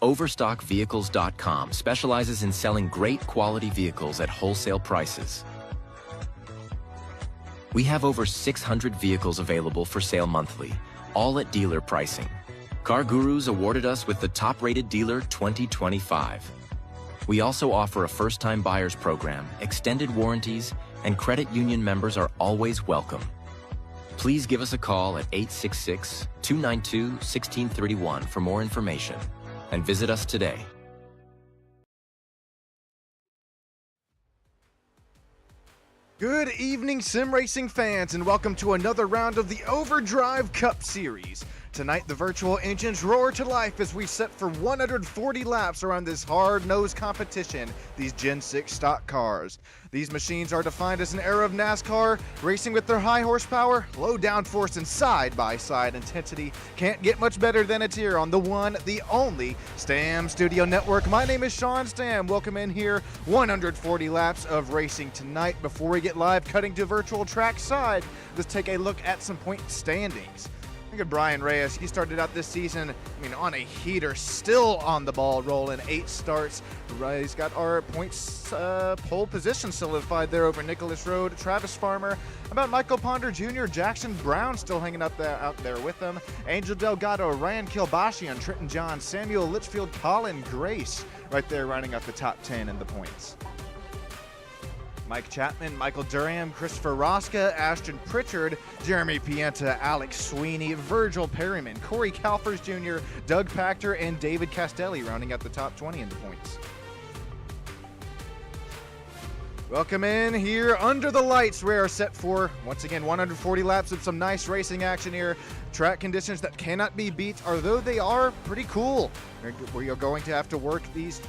Overstockvehicles.com specializes in selling great quality vehicles at wholesale prices. We have over 600 vehicles available for sale monthly, all at dealer pricing. Car Gurus awarded us with the top-rated dealer 2025. We also offer a first-time buyers program, extended warranties, and credit union members are always welcome. Please give us a call at 866-292-1631 for more information, and visit us today. Good evening, sim racing fans, and welcome to another round of the Overdrive Cup Series. Tonight, the virtual engines roar to life as we set for 140 laps around this hard-nosed competition, these Gen 6 stock cars. These machines are defined as an era of NASCAR, racing with their high horsepower, low downforce, and side-by-side intensity. Can't get much better than it here on the one, the only Stam Studio Network. My name is Sean Stam. Welcome in here. 140 laps of racing tonight. Before we get live cutting to virtual track side, let's take a look at some point standings. Look at Brian Reyes. He started out this season, on a heater, still on the ball, rolling 8 starts. He's got our points pole position solidified there over Nicholas Road, Travis Farmer. How about Michael Ponder Jr., Jackson Brown still hanging out there with him. Angel Delgado, Ryan Kilbashian, Trenton John, Samuel Litchfield, Colin Grace, right there rounding up the top 10 in the points. Mike Chapman, Michael Durham, Christopher Rosca, Ashton Pritchard, Jeremy Pienta, Alex Sweeney, Virgil Perryman, Corey Calfers Jr., Doug Pachter, and David Castelli rounding out the top 20 in the points. Welcome in here under the lights. We are set for, once again, 140 laps of some nice racing action here. Track conditions that cannot be beat, although they are pretty cool. We are going to have to work these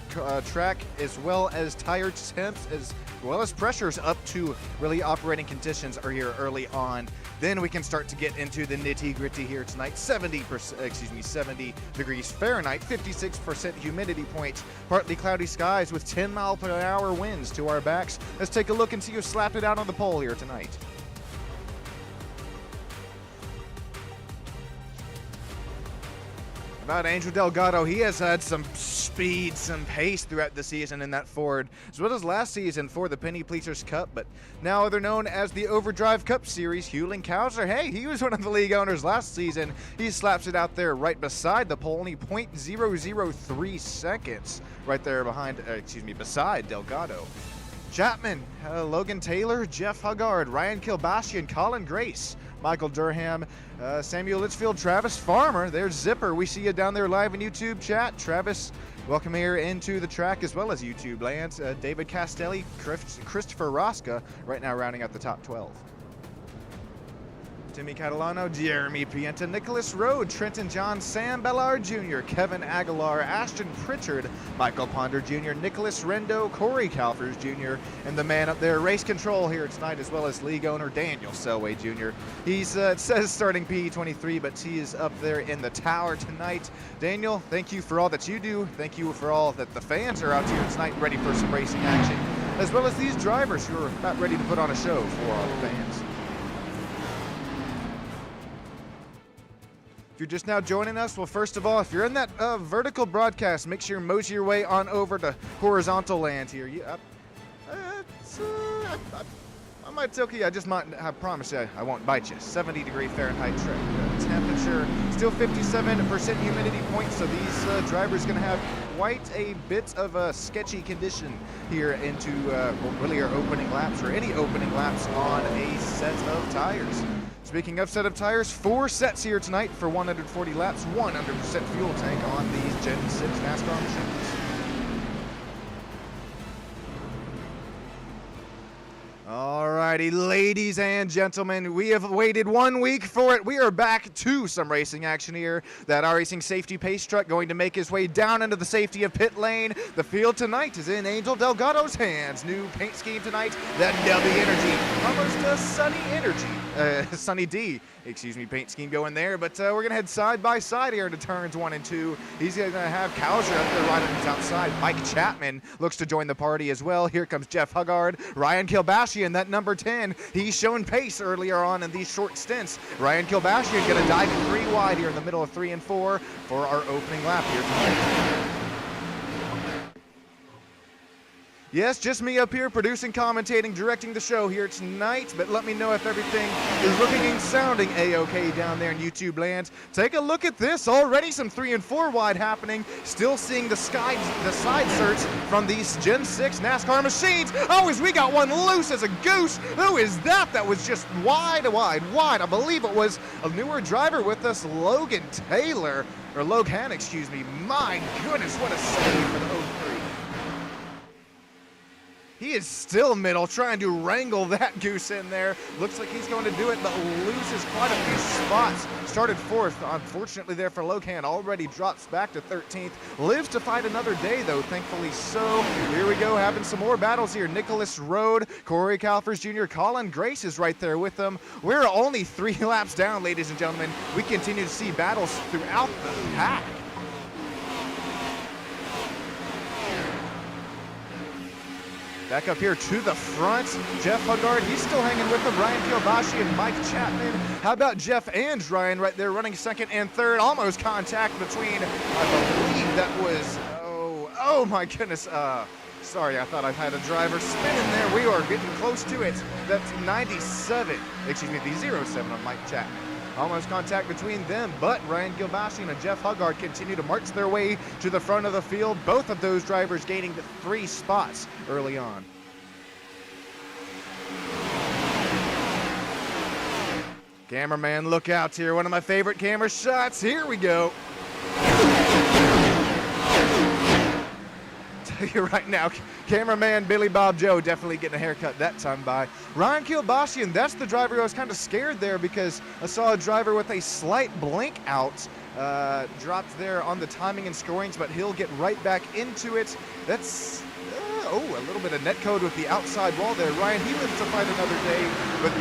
track as well as tire temps as well as pressures up to really operating conditions are here early on. Then we can start to get into the nitty-gritty here tonight. 70 degrees Fahrenheit, 56% humidity points, partly cloudy skies with 10-mile-per-hour winds to our backs. Let's take a look and see who slapped it out on the pole here tonight. About Angel Delgado, he has had some speed, some pace throughout the season in that Ford, as well as last season for the Penny Pleasers Cup, but now they're known as the Overdrive Cup Series. Hewlin Kauser, hey, he was one of the league owners last season. He slaps it out there right beside the pole, only 0.003 seconds right there beside Delgado. Chapman, Logan Taylor, Jeff Huggard, Ryan Kilbashian, Colin Grace, Michael Durham, Samuel Litchfield, Travis Farmer. There's Zipper. We see you down there live in YouTube chat. Travis, welcome here into the track as well as YouTube lands. David Castelli, Christopher Rosca, right now rounding out the top 12. Timmy Catalano, Jeremy Pienta, Nicholas Road, Trenton John, Sam Ballard Jr., Kevin Aguilar, Ashton Pritchard, Michael Ponder Jr., Nicholas Rendo, Corey Calfers Jr., and the man up there, race control here tonight, as well as league owner Daniel Selway Jr. He's, it says starting PE23, but he is up there in the tower tonight. Daniel, thank you for all that you do. Thank you for all that the fans are out here tonight ready for some racing action, as well as these drivers who are about ready to put on a show for all the fans. If you're just now joining us, well, first of all, if you're in that vertical broadcast, make sure you mosey your way on over to horizontal land here. I might tell you, I promise you, I won't bite you. 70-degree Fahrenheit temperature, still 57% humidity point, so these drivers going to have quite a bit of a sketchy condition here into really our opening laps, or any opening laps on a set of tires. Speaking of set of tires, 4 sets here tonight for 140 laps, 100% fuel tank on these Gen 6 NASCAR machines. Alrighty, ladies and gentlemen, we have waited 1 week for it. We are back to some racing action here. That iRacing safety pace truck going to make his way down into the safety of pit lane. The field tonight is in Angel Delgado's hands. New paint scheme tonight, that Nubby Energy, almost a Sunny D, paint scheme going there. But we're going to head side by side here into turns 1 and 2. He's going to have Kauser up there right on his outside. Mike Chapman looks to join the party as well. Here comes Jeff Huggard, Ryan Kilbashian, that number 10. He's shown pace earlier on in these short stints. Ryan Kilbashian going to dive in 3 wide here in the middle of 3 and 4 for our opening lap here tonight. Yes, just me up here producing, commentating, directing the show here tonight, but let me know if everything is looking and sounding A-OK down there in YouTube land. Take a look at this. Already some 3 and 4 wide happening. Still seeing the side surts from these Gen 6 NASCAR machines. Oh, as we got one loose as a goose. Who is that? That was just wide. I believe it was a newer driver with us, Logan, excuse me. My goodness, what a save for the 03. He is still middle, trying to wrangle that goose in there. Looks like he's going to do it, but loses quite a few spots. Started 4th, unfortunately there for Logan. Already drops back to 13th. Lives to fight another day, though, thankfully so. Here we go, having some more battles here. Nicholas Rode, Corey Calfers Jr., Colin Grace is right there with them. We're only 3 laps down, ladies and gentlemen. We continue to see battles throughout the pack. Back up here to the front, Jeff Huggard, he's still hanging with them. Ryan Kielbashi and Mike Chapman. How about Jeff and Ryan right there running 2nd and 3rd? Almost contact between, I believe that was, oh my goodness. Sorry, I thought I had a driver spinning there. We are getting close to it. That's 97, excuse me, the 07 on Mike Chapman. Almost contact between them, but Ryan Gilbassi and Jeff Huggard continue to march their way to the front of the field. Both of those drivers gaining 3 spots early on. Cameraman, look out here. One of my favorite camera shots. Here we go. Tell you right now, cameraman Billy Bob Joe definitely getting a haircut that time by Ryan Kielbashi, that's the driver. I was kind of scared there because I saw a driver with a slight blink out dropped there on the timing and scorings, but he'll get right back into it. That's a little bit of net code with the outside wall there. Ryan, he lives to fight another day, but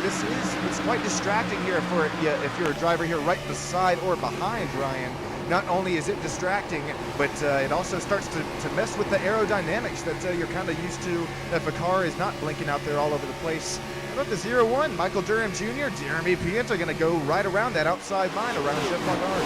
it's quite distracting here if you're a driver here right beside or behind Ryan. Not only is it distracting, but it also starts to mess with the aerodynamics that you're kind of used to if a car is not blinking out there all over the place. How about the 01, Michael Durham Jr., Jeremy Pienta going to go right around that outside line around Jeff Huggard.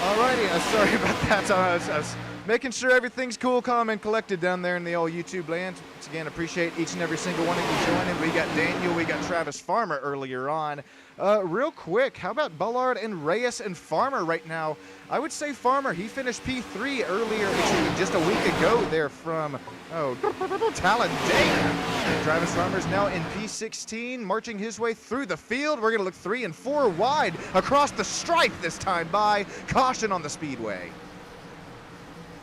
Alrighty, sorry about that. I was making sure everything's cool, calm, and collected down there in the old YouTube land. Once again, appreciate each and every single one of you joining. We got Daniel, we got Travis Farmer earlier on. Real quick, how about Bullard and Reyes and Farmer right now? I would say Farmer, he finished P3 earlier, just a week ago there from, Talladega. Travis Farmer's now in P16, marching his way through the field. We're going to look 3 and 4 wide across the stripe this time by. Caution on the speedway.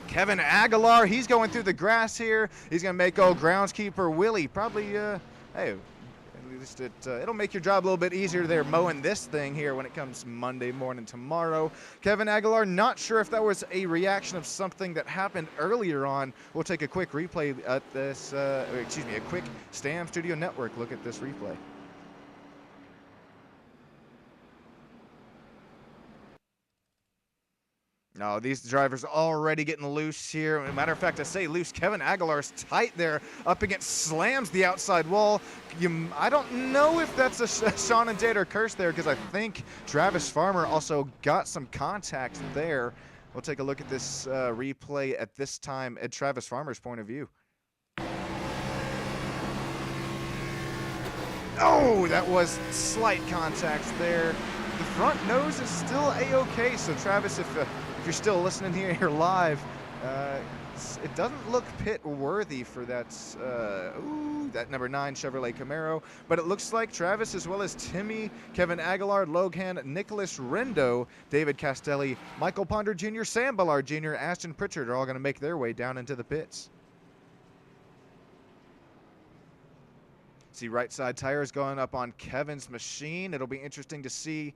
Kevin Aguilar, he's going through the grass here. He's going to make old groundskeeper Willie probably, hey, at least it'll make your job a little bit easier there mowing this thing here when it comes Monday morning tomorrow. Kevin Aguilar, not sure if that was a reaction of something that happened earlier on. We'll take a quick replay at this, a quick Stam Studio Network look at this replay. No, these drivers already getting loose here. As a matter of fact, I say loose. Kevin Aguilar's tight there up against, slams the outside wall. I don't know if that's a Sean and Dater curse there because I think Travis Farmer also got some contact there. We'll take a look at this replay at this time at Travis Farmer's point of view. Oh, that was slight contact there. The front nose is still A-OK, so Travis, if you're still listening here live, it doesn't look pit worthy for that that number 9 Chevrolet Camaro, but it looks like Travis, as well as Timmy, Kevin Aguilar, Logan, Nicholas Rendo, David Castelli, Michael Ponder Jr., Sam Ballard Jr., Ashton Pritchard are all going to make their way down into the pits. See right side tires going up on Kevin's machine. It'll be interesting to see.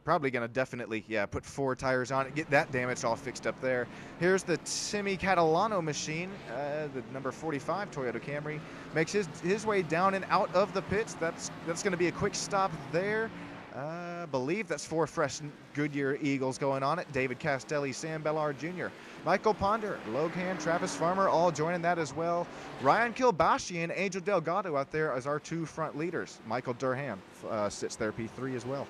Probably going to definitely, put 4 tires on it, get that damage all fixed up there. Here's the Timmy Catalano machine, the number 45 Toyota Camry. Makes his way down and out of the pits. That's going to be a quick stop there. believe that's 4 fresh Goodyear Eagles going on it. David Castelli, Sam Bellard Jr., Michael Ponder, Logan, Travis Farmer, all joining that as well. Ryan Kilbashi and Angel Delgado out there as our 2 front leaders. Michael Durham sits there P3 as well.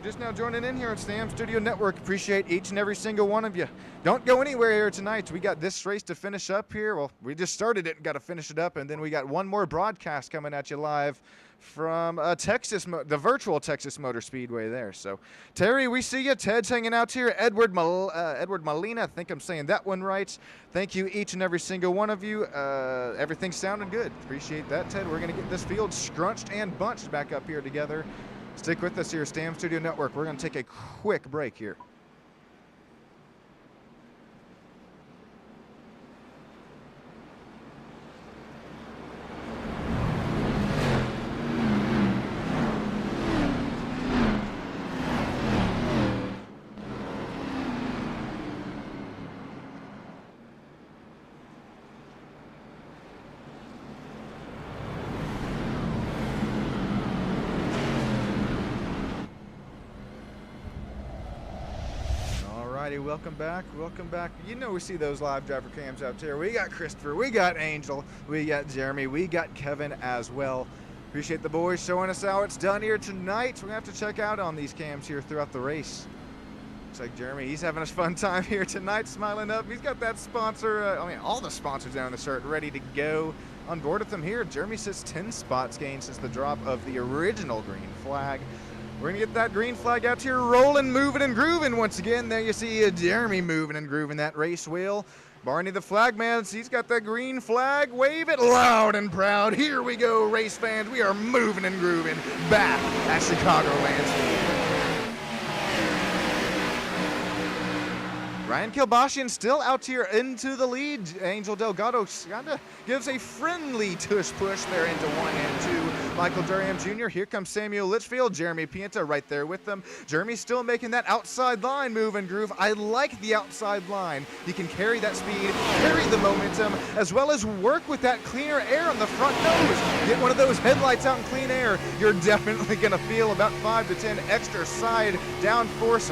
Just now joining in here on Sam Studio Network. Appreciate each and every single one of you. Don't go anywhere here tonight. We got this race to finish up here. Well, we just started it and got to finish it up, and then we got one more broadcast coming at you live from the virtual Texas Motor Speedway there. So, Terry, we see you. Ted's hanging out here. Edward Molina, I think I'm saying that one right. Thank you, each and every single one of you. Everything's sounding good. Appreciate that, Ted. We're going to get this field scrunched and bunched back up here together. Stick with us here, Stam Studio Network. We're going to take a quick break here. Welcome back, welcome back. You know we see those live driver cams out there. We got Christopher, we got Angel, we got Jeremy, we got Kevin as well. Appreciate the boys showing us how it's done here tonight. We're going to have to check out on these cams here throughout the race. Looks like Jeremy, he's having a fun time here tonight, smiling up. He's got that sponsor, all the sponsors down the shirt ready to go on board with him here. Jeremy sits 10 spots gained since the drop of the original green flag. We're going to get that green flag out here rolling, moving, and grooving once again. There you see Jeremy moving and grooving that race wheel. Barney the flagman, he's got that green flag. Wave it loud and proud. Here we go, race fans. We are moving and grooving back at Chicagoland. Ryan Kilbashian still out here into the lead. Angel Delgado kind of gives a friendly tush push there into 1 and 2. Michael Durham Jr. Here comes Samuel Litchfield. Jeremy Pienta right there with them. Jeremy's still making that outside line move and groove. I like the outside line. He can carry that speed, carry the momentum, as well as work with that cleaner air on the front nose. Get one of those headlights out in clean air. You're definitely going to feel about 5 to 10 extra side downforce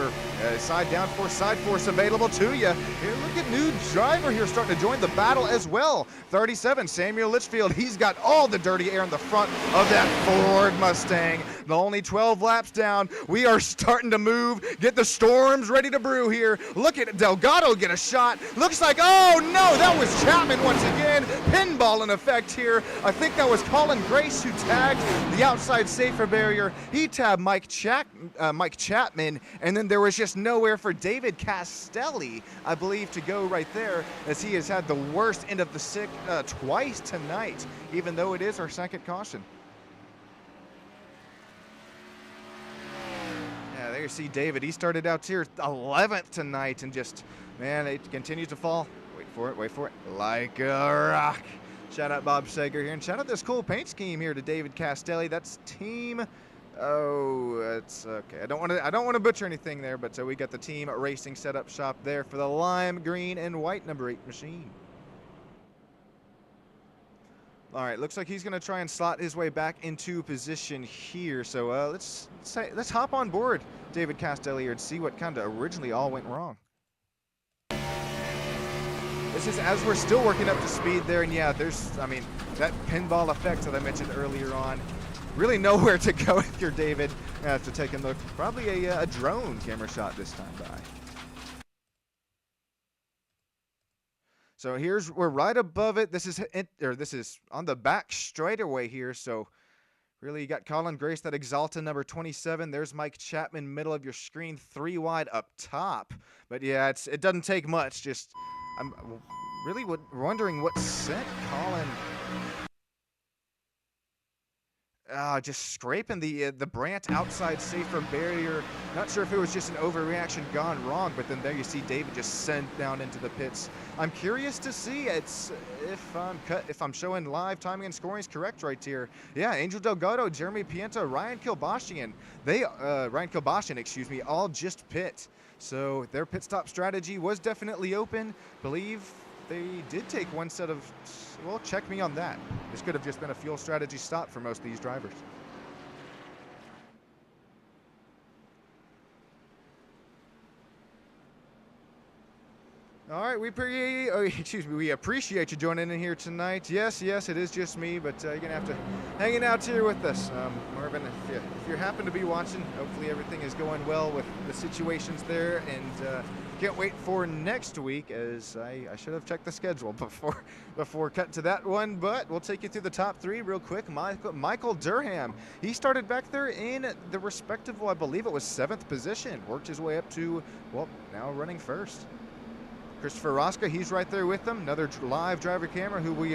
side force available to you. Here, look at new driver here starting to join the battle as well. 37, Samuel Litchfield. He's got all the dirty air in the front of that Ford Mustang. Only 12 laps down. We are starting to move. Get the storms ready to brew here. Look at Delgado get a shot. Looks like, oh no, that was Chapman once again. Pinball in effect here. I think that was Colin Grace who tagged the outside safer barrier. He tabbed Mike Chapman, and then there was just nowhere for David Castelli, I believe, to go right there, as he has had the worst end of the sick twice tonight, even though it is our second caution. Yeah, there you see David. He started out here 11th tonight and just, man, it continues to fall. Wait for it, like a rock. Shout out Bob Sager here, and shout out this cool paint scheme here to David Castelli. That's team. Oh, it's okay. I don't want to butcher anything there, but so we got the team racing setup shop there for the lime green and white number 8 machine. All right, looks like he's going to try and slot his way back into position here. So let's hop on board David Castelli here and see what kind of originally all went wrong. This is as we're still working up to speed there, and yeah, there's, that pinball effect that I mentioned earlier on. Really nowhere to go with your David. I have to take a look. Probably a drone camera shot this time by. So we're right above it. This is on the back straightaway here. So really, you got Colin Grace, that Exalta number 27. There's Mike Chapman, middle of your screen, 3 wide up top. But yeah, it doesn't take much. Just I'm really wondering what sent Colin. Just scraping the Brandt outside safer barrier. Not sure if it was just an overreaction gone wrong, but then there you see David just sent down into the pits. I'm curious to see if I'm showing live timing and scoring is correct right here. Yeah, Angel Delgado, Jeremy Pienta, Ryan Kilbashian, all just pit. So their pit stop strategy was definitely open. Believe they did take one set of, well, check me on that. This could have just been a fuel strategy stop for most of these drivers. All right, we appreciate you joining in here tonight. Yes, it is just me, but you're gonna have to hanging out here with us. Marvin, if you happen to be watching, hopefully everything is going well with the situations there, and can't wait for next week, as I should have checked the schedule before cut to that one, but we'll take you through the top three real quick. Michael Durham, he started back there in the respectable, I believe it was 7th position, worked his way up to, well, now running first. Christopher Rosca, he's right there with them. Another live driver camera who we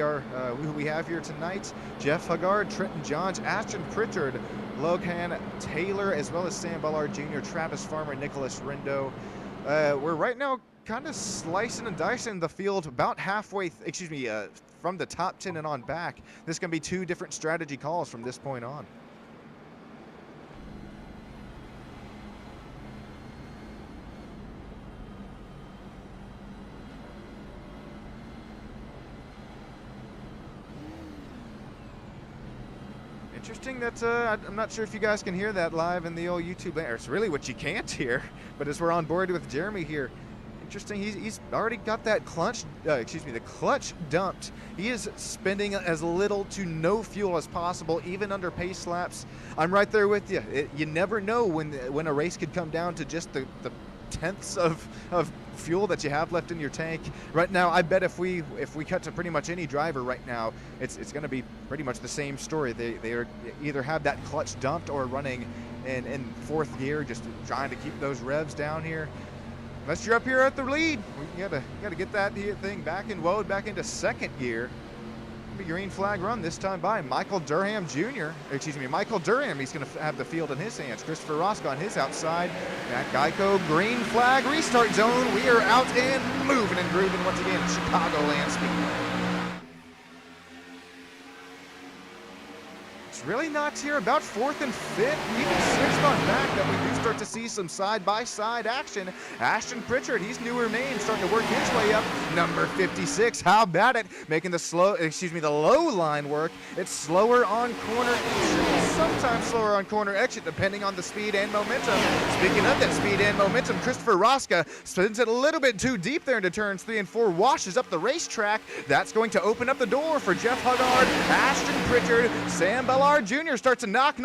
have here tonight. Jeff Huggard, Trenton Johns, Ashton Pritchard, Logan Taylor, as well as Sam Ballard Jr., Travis Farmer, Nicholas Rindo. We're right now kind of slicing and dicing the field about halfway, from the top 10 and on back. This is going to be 2 different strategy calls from this point on. Interesting that I'm not sure if you guys can hear that live in the old YouTube. It's really what you can't hear, but as we're on board with Jeremy here, interesting. He's already got that the clutch dumped. He is spending as little to no fuel as possible, even under pace laps. I'm right there with you. You never know when a race could come down to just the tenths of fuel that you have left in your tank. Right now, I bet if we cut to pretty much any driver right now, it's going to be pretty much the same story. They are either have that clutch dumped or running in 4th gear, just trying to keep those revs down here. Unless you're up here at the lead, you gotta get that thing back into 2nd gear. The green flag run this time by Michael Durham Jr. Michael Durham, he's going to have the field in his hands. Christopher Roscoe on his outside. Matt Geico, green flag, restart zone. We are out and moving and grooving once again. Chicagoland Speedway. It's really not here about 4th and 5th, even 6th on back, that we do start to see some side-by-side action. Ashton Pritchard, he's newer main, starting to work his way up. Number 56, how about it? Making the low line work. It's slower on corner entry, sometimes slower on corner exit, depending on the speed and momentum. Speaking of that speed and momentum, Christopher Rosca spins it a little bit too deep there into turns 3 and 4, washes up the racetrack. That's going to open up the door for Jeff Huggard, Ashton Pritchard, Sam Ballard Jr. starts to knock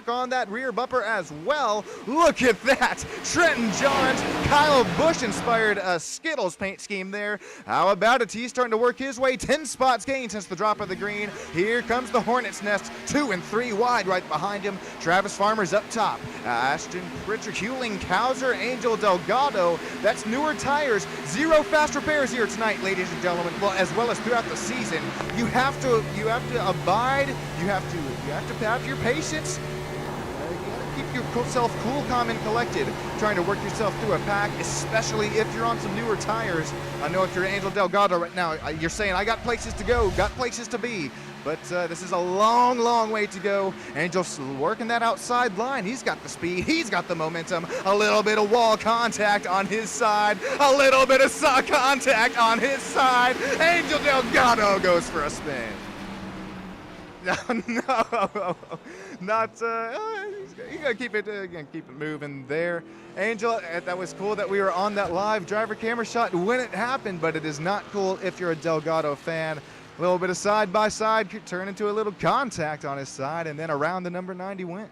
on that rear bumper as well. Look at that. Trenton Johns, Kyle Busch inspired a Skittles paint scheme there. How about it? He's starting to work his way. 10 spots gained since the drop of the green. Here comes the Hornet's Nest. 2 and 3 wide right behind him. Travis Farmer's up top. Ashton Pritchard, Hewling Cowser, Angel Delgado. That's newer tires. 0 fast repairs here tonight, ladies and gentlemen. Well, as well as throughout the season. You have to abide. You have to have your patience. You gotta keep yourself cool, calm, and collected, trying to work yourself through a pack, especially if you're on some newer tires. I know if you're Angel Delgado right now, you're saying, I got places to go, got places to be. But this is a long way to go. Angel's working that outside line. He's got the speed. He's got the momentum. A little bit of wall contact on his side. A little bit of contact on his side. Angel Delgado goes for a spin. No, not. You gotta keep it moving there, Angel. That was cool that we were on that live driver camera shot when it happened, but it is not cool if you're a Delgado fan. A little bit of side by side could turn into a little contact on his side, and then around the number 90 went.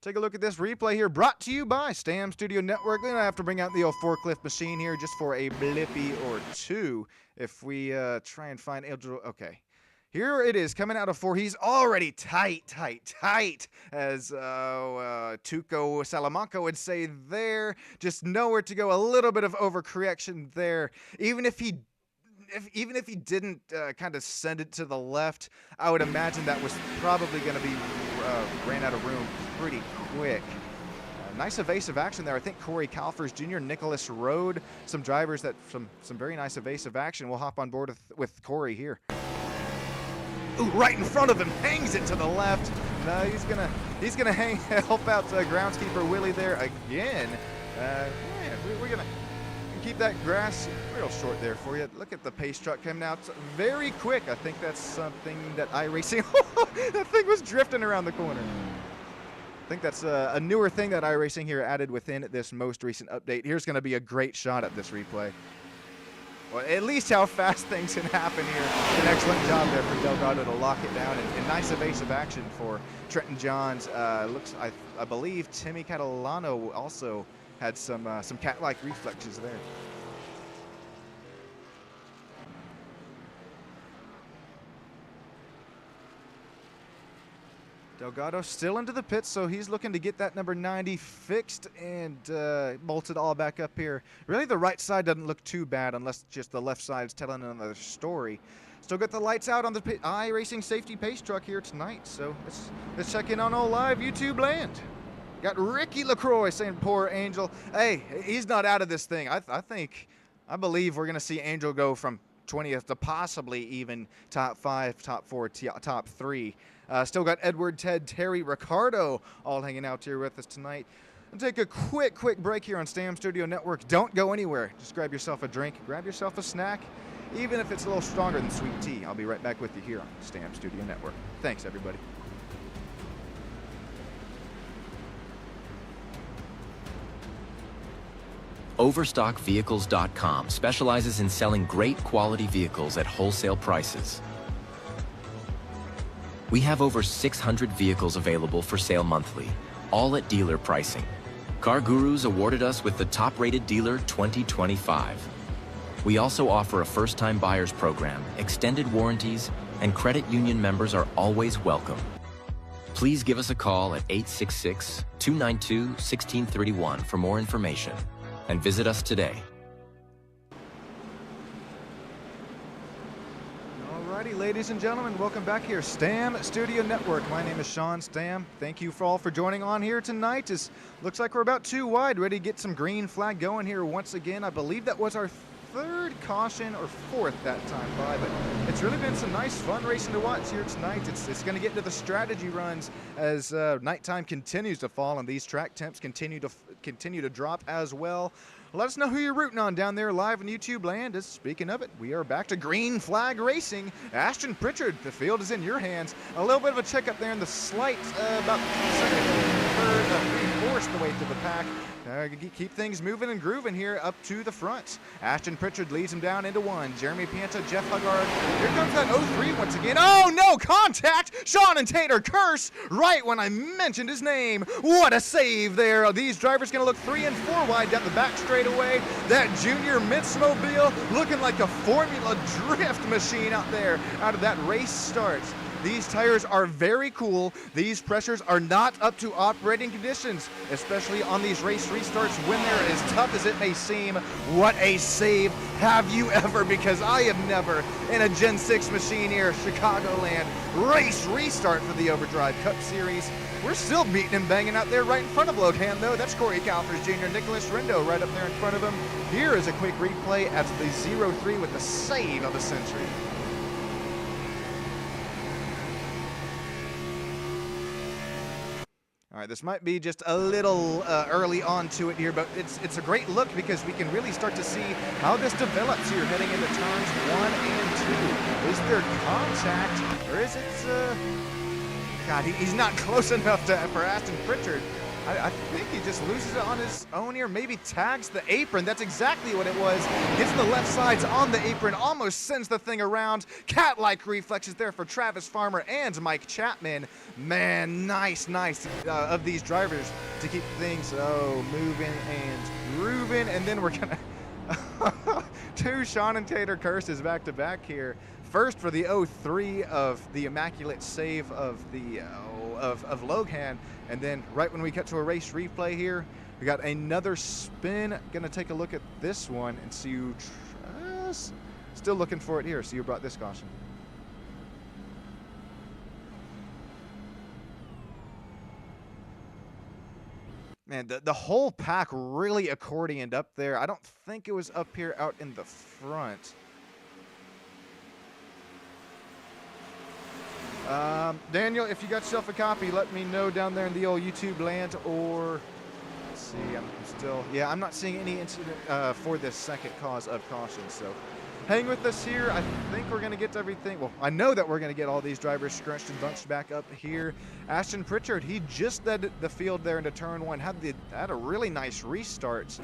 Take a look at this replay here, brought to you by Stam Studio Network. We're gonna have to bring out the old forklift machine here just for a blippy or two. If we try and find Angel, okay. Here it is, coming out of 4. He's already tight, as Tuco Salamanca would say there. Just nowhere to go, a little bit of overcorrection there. Even if he didn't kind of send it to the left, I would imagine that was probably going to be ran out of room pretty quick. Nice evasive action there. I think Corey Calfers Jr., Nicholas Rode, some drivers that some very nice evasive action. We'll hop on board with Corey here. Ooh, right in front of him, hangs it to the left. No, he's gonna help out groundskeeper Willie there again. Man, We're going to keep that grass real short there for you. Look at the pace truck coming out very quick. I think that's something that iRacing, that thing was drifting around the corner. I think that's a newer thing that iRacing here added within this most recent update. Here's going to be a great shot at this replay. Well, at least how fast things can happen here. An excellent job there for Delgado to lock it down, and nice evasive action for Trenton Johns. I believe Timmy Catalano also had some cat-like reflexes there. Delgado still into the pits, so he's looking to get that number 90 fixed and bolted all back up here. Really, the right side doesn't look too bad unless just the left side's telling another story. Still got the lights out on the iRacing safety pace truck here tonight, so let's check in on all live YouTube land. Got Ricky LaCroix saying, poor Angel. Hey, he's not out of this thing. I believe we're going to see Angel go from 20th to possibly even top 5, top 4, top 3. Still got Edward, Ted, Terry, Ricardo all hanging out here with us tonight. I'll take a quick break here on Stam Studio Network. Don't go anywhere. Just grab yourself a drink, grab yourself a snack, even if it's a little stronger than sweet tea. I'll be right back with you here on Stam Studio Network. Thanks, everybody. Overstockvehicles.com specializes in selling great quality vehicles at wholesale prices. We have over 600 vehicles available for sale monthly, all at dealer pricing. Car Gurus awarded us with the top-rated dealer 2025. We also offer a first-time buyers program, extended warranties, and credit union members are always welcome. Please give us a call at 866-292-1631 for more information, and visit us today. Alrighty, ladies and gentlemen, welcome back here, Stam Studio Network. My name is Sean Stam. Thank you all for joining on here tonight. Looks like we're about 2 wide, ready to get some green flag going here once again. I believe that was our 3rd caution or 4th that time by, but it's really been some nice fun racing to watch here tonight. It's going to get into the strategy runs as nighttime continues to fall and these track temps continue to drop as well. Let us know who you're rooting on down there live in YouTube land. Speaking of it, we are back to green flag racing. Ashton Pritchard, the field is in your hands. A little bit of a checkup there in the slight, about 2nd, 3rd, 3/4 the way through the pack. Keep things moving and grooving here up to the front. Ashton Pritchard leads him down into 1. Jeremy Pianta, Jeff Huggard. Here comes that 03 once again. Oh no, contact! Sean and Tater curse right when I mentioned his name. What a save there. These drivers going to look 3 and 4 wide down the back straightaway. That junior Mitsmobile looking like a Formula Drift machine out there out of that race start. These tires are very cool. These pressures are not up to operating conditions, especially on these race restarts when they're as tough as it may seem. What a save have you ever, because I have never in a Gen 6 machine here, Chicagoland, race restart for the Overdrive Cup Series. We're still beating and banging out there right in front of Logan, though. That's Corey Calfers Jr., Nicholas Rindo right up there in front of him. Here is a quick replay at the 03 with the save of the century. All right, this might be just a little early on to it here, but it's a great look because we can really start to see how this develops here heading into turns 1 and 2. Is there contact, or is it, God, he's not close enough for Ashton Pritchard. I think he just loses it on his own here, maybe tags the apron. That's exactly what it was. Gets the left sides on the apron, almost sends the thing around. Cat-like reflexes there for Travis Farmer and Mike Chapman. Man, nice of these drivers to keep things moving and grooving. And then we're gonna 2 Sean and Tater curses back to back here. First for the 03 of the immaculate save of the of Logan, and then right when we cut to a race replay here, we got another spin. Gonna take a look at this one and see who still looking for it here. See who brought this caution. Man, the whole pack really accordioned up there. I don't think it was up here out in the front. Daniel, if you got yourself a copy, let me know down there in the old YouTube land, or let's see. I'm not seeing any incident for this second cause of caution. So hang with us here. I think we're going to get everything. Well, I know that we're going to get all these drivers scrunched and bunched back up here. Ashton Pritchard, he just led the field there into turn one. Had a really nice restart.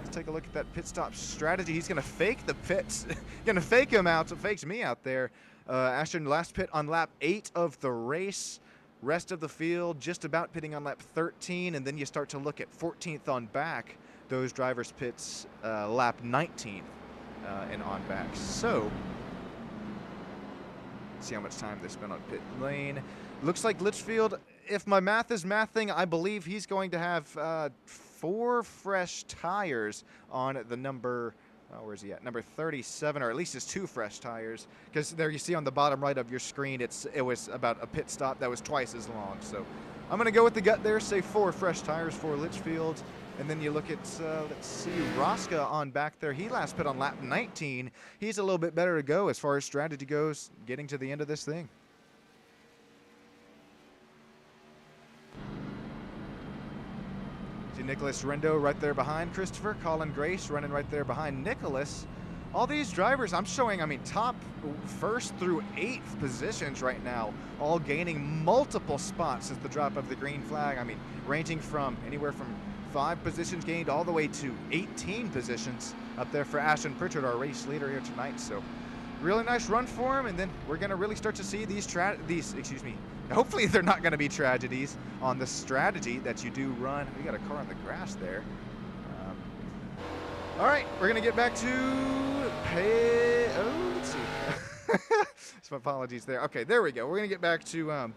Let's take a look at that pit stop strategy. He's going to fake the pits. Going to fake him out. So fakes me out there. Ashton last pit on lap 8 of the race. Rest of the field just about pitting on lap 13, and then you start to look at 14th on back. Those drivers pits lap 19 and on back. So see how much time they spent on pit lane. Looks like Litchfield, if my math is mathing, I believe he's going to have 4 fresh tires on the number. Where's he at? Number 37, or at least it's 2 fresh tires. Because there you see on the bottom right of your screen, it was about a pit stop that was twice as long. So I'm going to go with the gut there, say 4 fresh tires for Litchfield. And then you look at, let's see, Roska on back there. He last pit on lap 19. He's a little bit better to go as far as strategy goes, getting to the end of this thing. See Nicholas Rendo right there behind Christopher. Colin Grace running right there behind Nicholas. All these drivers I'm showing, top 1st through 8th positions right now, all gaining multiple spots since the drop of the green flag. Ranging from anywhere from 5 positions gained all the way to 18 positions up there for Ashton Pritchard, our race leader here tonight. So really nice run for him, and then we're going to really start to see hopefully they're not going to be tragedies on the strategy that you do run. We got a car on the grass there. All right, we're going to get back to let's see. Some apologies there. Okay, there we go. We're going to get back to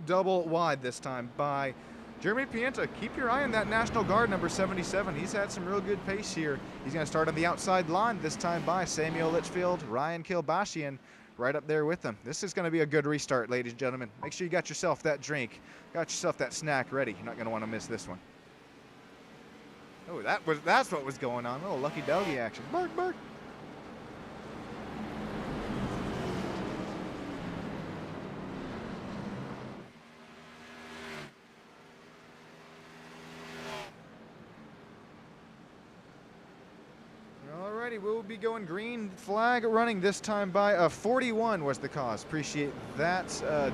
double wide this time by Jeremy Pienta. Keep your eye on that National Guard, number 77. He's had some real good pace here. He's going to start on the outside line this time by Samuel Litchfield, Ryan Kilbashian right up there with him. This is going to be a good restart, ladies and gentlemen. Make sure you got yourself that drink, got yourself that snack ready. You're not going to want to miss this one. Oh, that's what was going on. A little lucky doggy action. Bark, bark. Alrighty, we'll be going green flag running this time by 41 was the cause. Appreciate that,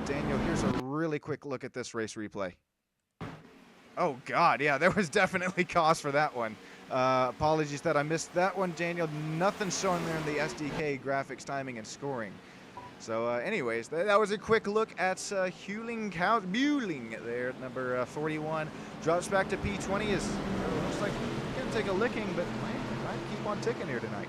Daniel. Here's a really quick look at this race replay. Oh God, yeah, there was definitely cause for that one. Apologies that I missed that one, Daniel. Nothing showing there in the SDK graphics, timing, and scoring. So, anyways, that was a quick look at Buehling there, number 41. Drops back to P20. Looks like he's gonna take a licking, but might keep on ticking here tonight.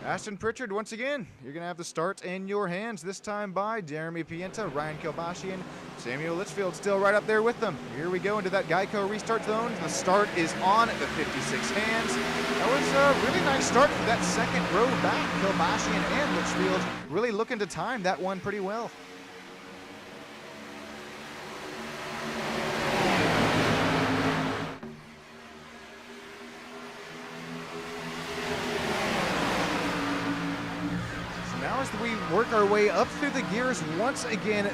Ashton Pritchard, once again, you're going to have the start in your hands, this time by Jeremy Pienta, Ryan Kilbashian, Samuel Litchfield still right up there with them. Here we go into that Geico restart zone. The start is on at the 56 hands. That was a really nice start for that second row back. Kilbashian and Litchfield really looking to time that one pretty well. As we work our way up through the gears once again,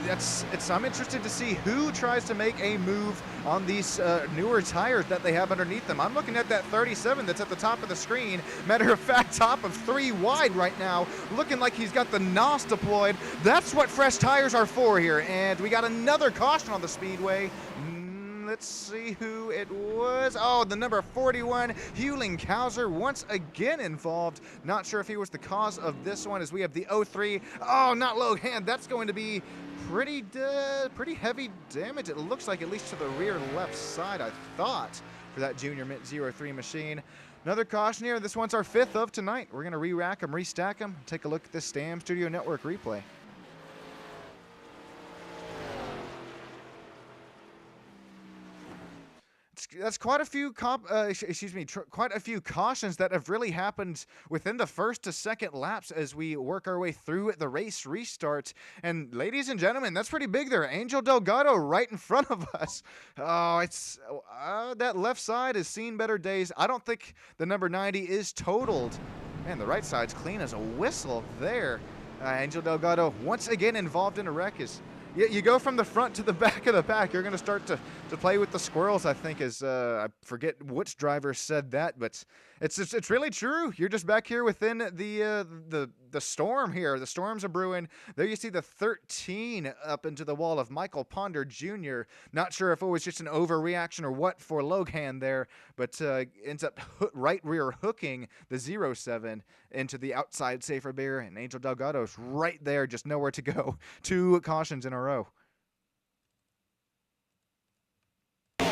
I'm interested to see who tries to make a move on these newer tires that they have underneath them. I'm looking at that 37 that's at the top of the screen. Matter of fact, top of 3 wide right now, looking like he's got the NOS deployed. That's what fresh tires are for here. And we got another caution on the speedway. Let's see who it was. Oh, the number 41, Buehling Kauser, once again involved. Not sure if he was the cause of this one, as we have the 03. Oh, not low hand. That's going to be pretty heavy damage. It looks like, at least to the rear left side, I thought, for that Junior Mint 03 machine. Another caution here. This one's our 5th of tonight. We're going to re-rack them, restack them, take a look at this Stam Studio Network replay. That's quite a few quite a few cautions that have really happened within the first to second laps as we work our way through the race restart. And ladies and gentlemen, that's pretty big there. Angel Delgado right in front of us. Oh, it's that left side has seen better days. I don't think the number 90 is totaled. Man, the right side's clean as a whistle there. Angel Delgado once again involved in a wreck. As You go from the front to the back of the pack. You're going to start to play with the squirrels, I think, is I forget which driver said that, but it's really true. You're just back here within the storm here. The storms are brewing. There you see the 13 up into the wall of Michael Ponder Jr. Not sure if it was just an overreaction or what for Logan there, but ends up right rear hooking the 07 into the outside safer bear, and Angel Delgado's right there, just nowhere to go. 2 cautions in a row. That's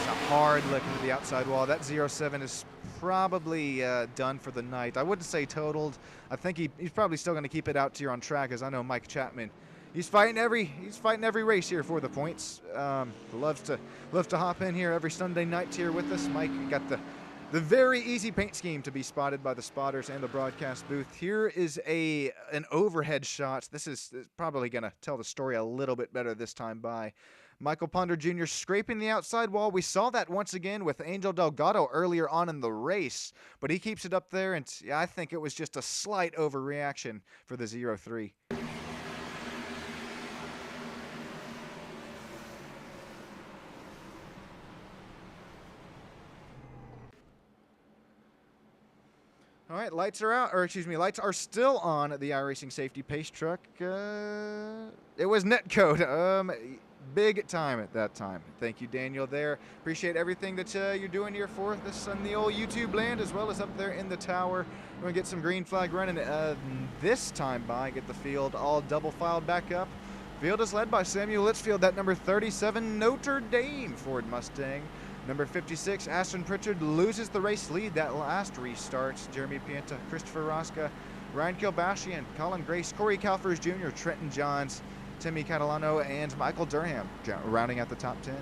a hard look into the outside wall. That 07 is probably done for the night. I wouldn't say totaled. I think he's probably still going to keep it out here on track, as I know Mike Chapman. He's fighting every race here for the points. Loves to hop in here every Sunday night here with us. Mike got the very easy paint scheme to be spotted by the spotters and the broadcast booth. Here is an overhead shot. This is probably going to tell the story a little bit better this time by Michael Ponder Jr. scraping the outside wall. We saw that once again with Angel Delgado earlier on in the race, but he keeps it up there, and yeah, I think it was just a slight overreaction for the 03. All right, lights are out, or excuse me, lights are still on the iRacing Safety Pace Truck. It was netcode. Big time at that time. Thank you, Daniel, there. Appreciate everything that you're doing here for us on the old YouTube land, as well as up there in the tower. We're going to get some green flag running this time by. Get the field all double filed back up. Field is led by Samuel Litchfield, that number 37 Notre Dame Ford Mustang. Number 56, Ashton Pritchard loses the race lead that last restart. Jeremy Pienta, Christopher Rosca, Ryan Kilbashian, Colin Grace, Corey Calfers Jr., Trenton Johns, Timmy Catalano, and Michael Durham rounding out the top 10.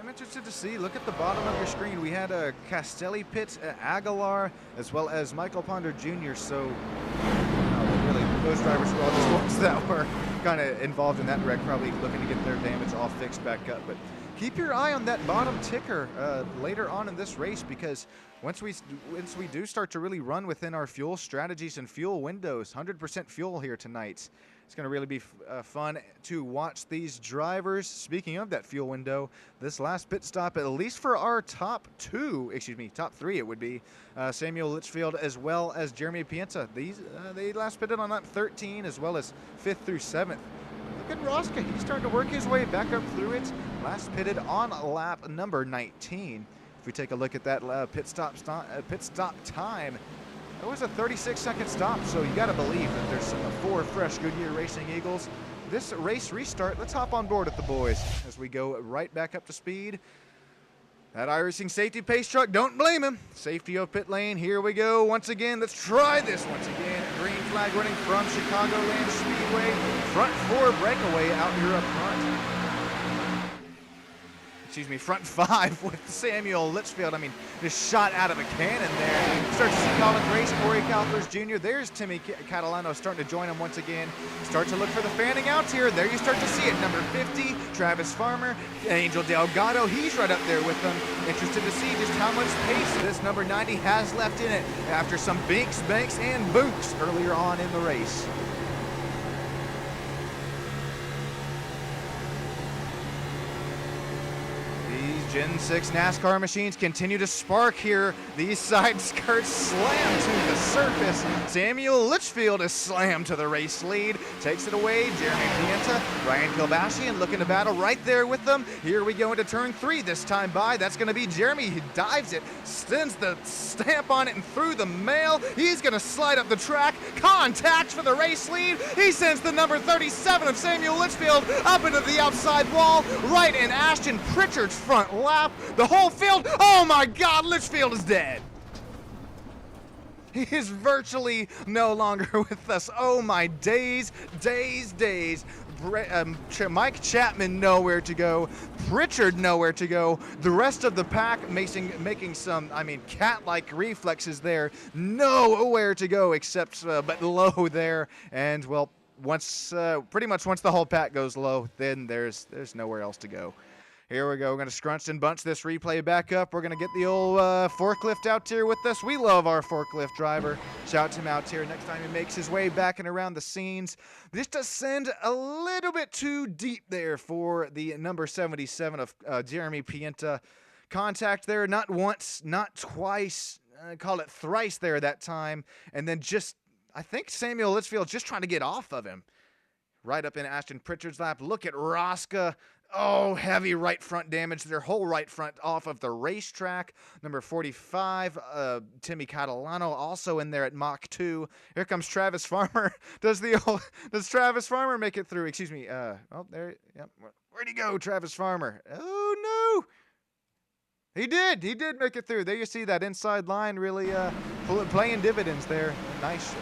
Interested to see. Look at the bottom of your screen. We had Castelli Pitts, Aguilar, as well as Michael Ponder Jr. So really, those drivers were all just ones that were kind of involved in that wreck, probably looking to get their damage all fixed back up. But keep your eye on that bottom ticker later on in this race, because once we do start to really run within our fuel strategies and fuel windows, 100% fuel here tonight. It's going to really be fun to watch these drivers. Speaking of that fuel window, this last pit stop, at least for our top 3, it would be Samuel Litchfield as well as Jeremy Pienta. They last pitted on lap 13 as well as 5th through 7th. Look at Rosca. He's starting to work his way back up through it. Last pitted on lap number 19. If we take a look at that pit stop time, it was a 36-second stop, so you got to believe that there's some 4 fresh Goodyear Racing Eagles. This race restart, let's hop on board with the boys as we go right back up to speed. That iRacing Safety Pace Truck, don't blame him. Safety of pit lane, here we go. Once again, let's try this once again. Green flag running from Chicagoland Speedway. Front 4 breakaway out here up front. Front 5 with Samuel Litchfield. I mean, just shot out of a cannon there. Start to see Colin Grace, Corey Calfers Jr. There's Timmy Catalano starting to join him once again. Start to look for the fanning outs here. There you start to see it. Number 50, Travis Farmer, Angel Delgado. He's right up there with them. Interested to see just how much pace this number 90 has left in it after some binks, banks, and books earlier on in the race. Gen 6 NASCAR machines continue to spark here. These side skirts slam to the surface. Samuel Litchfield is slammed to the race lead. Takes it away. Jeremy Pienta, Ryan Kilbashian looking to battle right there with them. Here we go into turn 3 this time by. That's going to be Jeremy. He dives it, sends the stamp on it and through the mail. He's going to slide up the track. Contact for the race lead. He sends the number 37 of Samuel Litchfield up into the outside wall, right in Ashton Pritchard's front lap. The whole field, oh my God, Litchfield is dead. He is virtually no longer with us. Oh my days, days, days. Mike Chapman nowhere to go. Pritchard nowhere to go. The rest of the pack making some, cat-like reflexes there. Nowhere to go except but low there. And well, pretty much once the whole pack goes low, then there's nowhere else to go. Here we go. We're going to scrunch and bunch this replay back up. We're going to get the old forklift out here with us. We love our forklift driver. Shout him out here next time he makes his way back and around the scenes. Just to send a little bit too deep there for the number 77 of Jeremy Pienta. Contact there, not once, not twice, call it thrice there that time. And then I think Samuel Litchfield just trying to get off of him. Right up in Ashton Pritchard's lap. Look at Roska. Oh, heavy right front damage. Their whole right front off of the racetrack. Number 45, Timmy Catalano, also in there at Mach 2. Here comes Travis Farmer. Does Travis Farmer make it through? Excuse me. There. Yep. Where'd he go, Travis Farmer? Oh, no. He did make it through. There you see that inside line really playing dividends there. Nice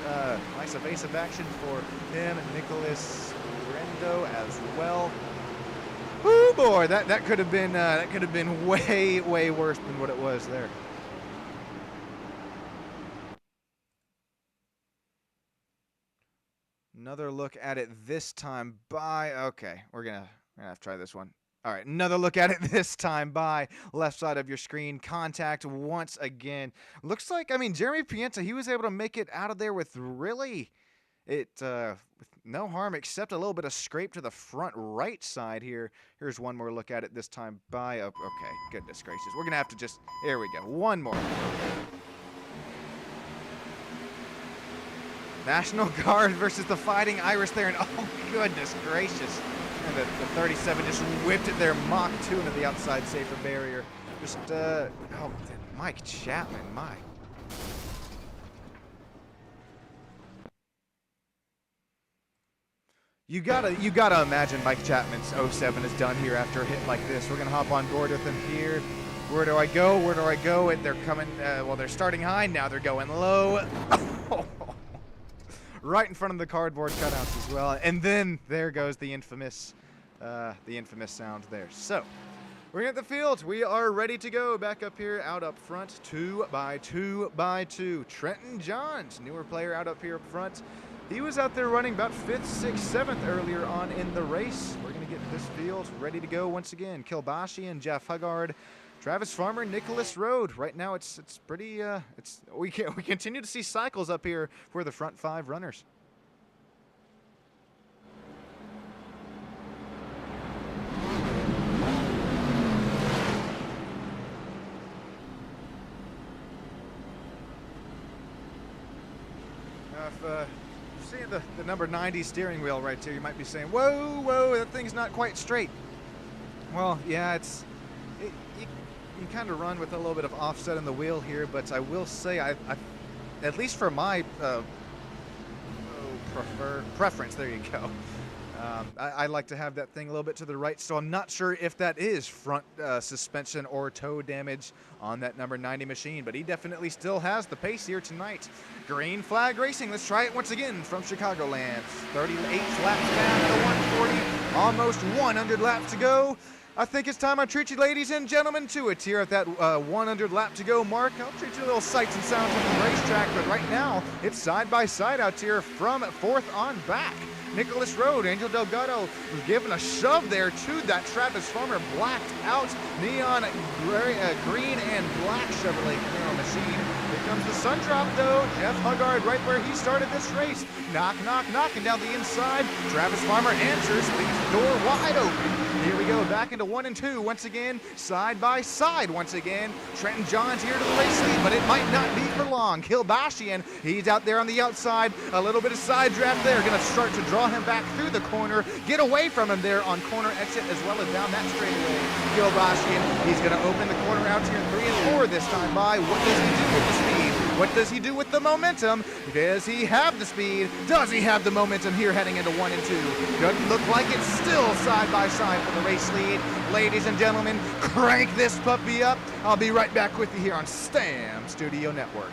evasive action for him. Nicholas Rendo as well. Oh boy, that could have been way worse than what it was there. Another look at it this time by. Okay, we're gonna have to try this one. All right, another look at it this time by left side of your screen. Contact once again. Looks like Jeremy Pienta, he was able to make it out of there with really with no harm except a little bit of scrape to the front right side here. Here's one more look at it this time by. Okay, goodness gracious. We're going to have to just. Here we go. One more. National Guard versus the Fighting Irish there. And oh, goodness gracious. And the 37 just whipped it there. Mach 2 into the outside safer barrier. Just, Mike Chapman, my. You gotta imagine Mike Chapman's 07 is done here after a hit like this. We're gonna hop on board with him here. Where do I go? Where do I go? And they're coming. They're starting high now. They're going low. Right in front of the cardboard cutouts as well. And then there goes the infamous sound there. So we're at the field. We are ready to go. Back up here, out up front, 2 by 2 by 2. Trenton Johns, newer player out up here up front. He was out there running about 5th, 6th, 7th earlier on in the race. We're going to get this field ready to go once again. Kilbashi and Jeff Huggard, Travis Farmer, Nicholas Rode. Right now it's pretty, we continue to see cycles up here for the front 5 runners. Seeing the number 90 steering wheel right here, you might be saying, whoa, that thing's not quite straight. Well, yeah, you kind of run with a little bit of offset in the wheel here, but I will say, I at least for my preference, there you go. I like to have that thing a little bit to the right, so I'm not sure if that is front suspension or toe damage on that number 90 machine, but he definitely still has the pace here tonight. Green flag racing. Let's try it once again from Chicagoland. 38 laps down to 140, almost 100 laps to go. I think it's time I treat you, ladies and gentlemen, to it here at that 100 lap to go mark. I'll treat you a little sights and sounds from the racetrack, but right now it's side by side out here from 4th on back. Nicholas Rode, Angel Delgado was given a shove there to that Travis Farmer blacked out neon green and black Chevrolet Camaro machine. Here comes the sun drop though. Jeff Huggard right where he started this race. Knocking down the inside. Travis Farmer answers, leaves the door wide open. Here we go, back into 1 and 2 once again, side by side once again. Trenton Johns here to the race lead, but it might not be for long. Kilbashian, he's out there on the outside, a little bit of side draft there, gonna start to draw him back through the corner, get away from him there on corner exit as well as down that straightaway. Kilbashian, he's gonna open the corner out here in 3 and 4 this time by. What does he do with the speed? What does he do with the momentum? Does he have the speed? Does he have the momentum here heading into 1 and 2? Doesn't look like it's still side by side for the race lead. Ladies and gentlemen, crank this puppy up. I'll be right back with you here on STAM Studio Network.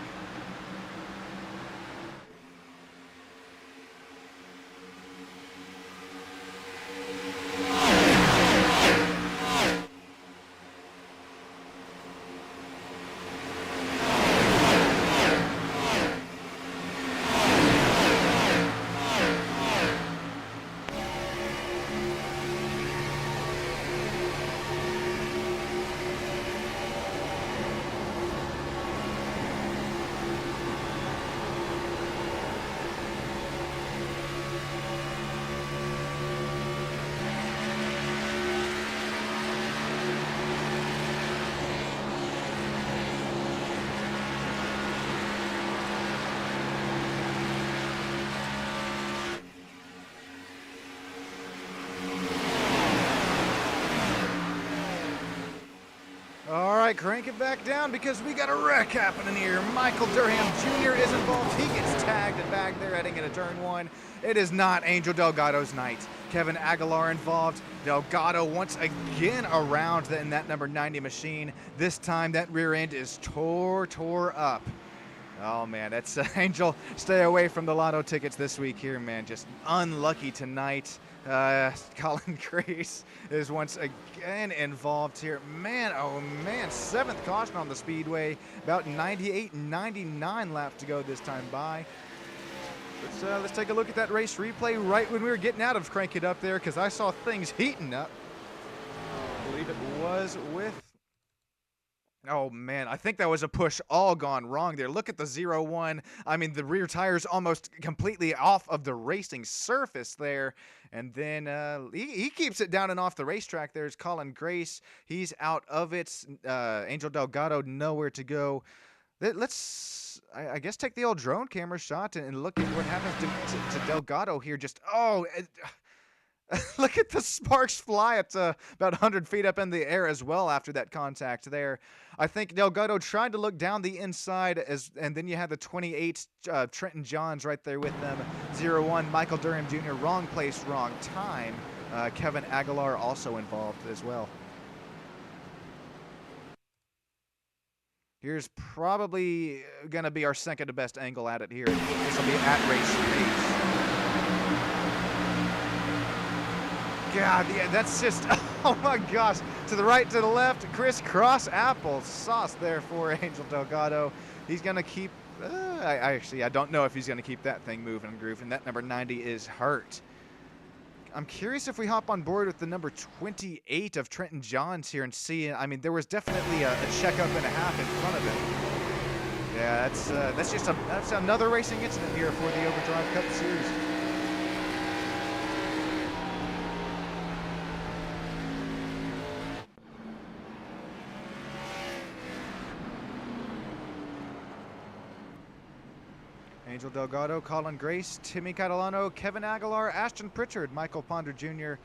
right, crank it back down because we got a wreck happening here. Michael Durham Jr. is involved. He gets tagged and back there heading into turn one. It is not Angel Delgado's night. Kevin Aguilar involved. Delgado once again around in that number 90 machine. This time that rear end is tore up. Oh man, that's Angel. Stay away from the lotto tickets this week here, man. Just unlucky tonight. Colin Grace is once again involved here. Man, oh man, 7th caution on the speedway. About 98, 99 laps to go this time by. Let's take a look at that race replay right when we were getting out of Crank It Up there, because I saw things heating up. I believe it was with... Oh man, I think that was a push all gone wrong there. Look at the 0-1. I mean, the rear tire's almost completely off of the racing surface there. And then he keeps it down and off the racetrack. There's Colin Grace. He's out of it. Angel Delgado nowhere to go. Let's, I guess, take the old drone camera shot and look at what happens to Delgado here. Just, look at the sparks fly at about 100 feet up in the air as well after that contact there. I think Delgado tried to look down the inside, and then you had the 28 Trenton Johns right there with them. 0-1, Michael Durham Jr., wrong place, wrong time. Kevin Aguilar also involved as well. Here's probably going to be our second to best angle at it here. This will be at race pace. God, yeah, that's just, oh my gosh. To the right, to the left, crisscross apple sauce there for Angel Delgado. He's going to keep, I don't know if he's going to keep that thing moving and grooving. That number 90 is hurt. I'm curious if we hop on board with the number 28 of Trenton Johns here and see. I mean, there was definitely a checkup and a half in front of him. Yeah, that's another racing incident here for the Overdrive Cup Series. Angel Delgado, Colin Grace, Timmy Catalano, Kevin Aguilar, Ashton Pritchard, Michael Ponder Jr.,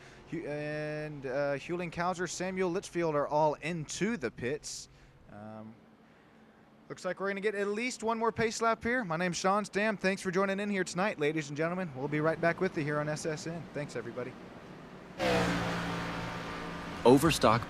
and Hewling Cowser, Samuel Litchfield are all into the pits. Looks like we're going to get at least one more pace lap here. My name's Sean Stam. Thanks for joining in here tonight, ladies and gentlemen. We'll be right back with you here on SSN. Thanks, everybody. Overstock.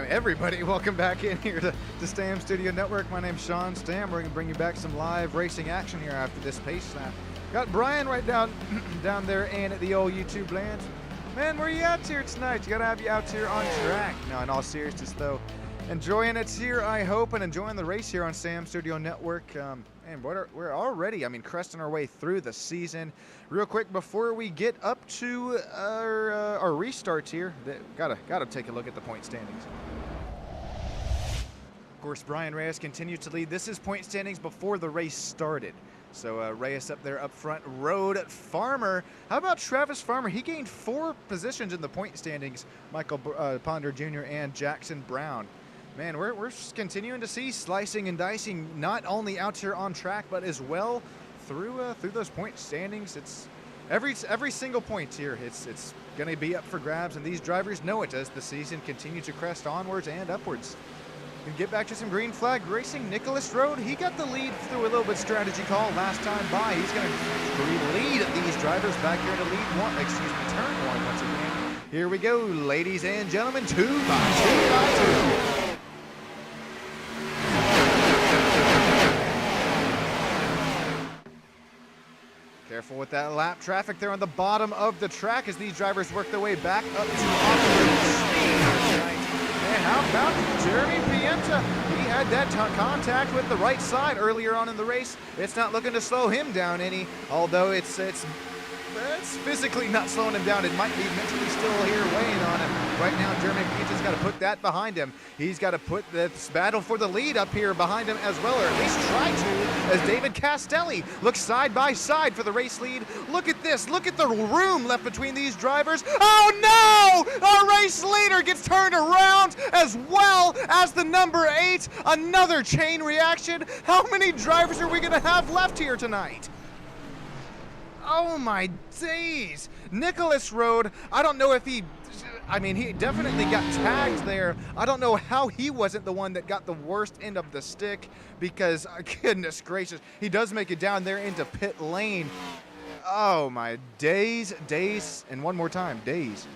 Everybody, welcome back in here to Stam Studio Network. My name's Sean Stam. We're going to bring you back some live racing action here after this pace lap. Got Brian right down there and at the old YouTube land. Man, where you out here tonight? Got to have you out here on track. No, in all seriousness, though, enjoying it here, I hope, and enjoying the race here on Stam Studio Network. And we're already, I mean, cresting our way through the season. Real quick, before we get up to our restarts here, gotta take a look at the point standings. Of course, Brian Reyes continues to lead. This is point standings before the race started. So Reyes up there up front. Road Farmer. How about Travis Farmer? He gained 4 positions in the point standings. Michael Ponder Jr. and Jackson Brown. Man, we're continuing to see slicing and dicing not only out here on track, but as well through those point standings. It's every single point here. It's going to be up for grabs, and these drivers know it as the season continues to crest onwards and upwards. We get back to some green flag racing. Nicholas Road, he got the lead through a little bit strategy call last time by. He's going to lead these drivers back here to turn one once again. Here we go, ladies and gentlemen, 2 by 2. Careful with that lap traffic there on the bottom of the track as these drivers work their way back up to operating speed tonight. Man, How about Jeremy Pienta? He had that contact with the right side earlier on in the race. It's not looking to slow him down any, although it's physically not slowing him down. It might be mentally still here weighing on him. Right now, Jeremy Pieta's got to put that behind him. He's got to put this battle for the lead up here behind him as well, or at least try to, as David Castelli looks side by side for the race lead. Look at this. Look at the room left between these drivers. Oh, no! Our race leader gets turned around as well as the number 8. Another chain reaction. How many drivers are we going to have left here tonight? Oh my days. Nicholas Road, I don't know if he definitely got tagged there. I don't know how he wasn't the one that got the worst end of the stick, because goodness gracious, he does make it down there into pit lane. Oh my days, and one more time, days.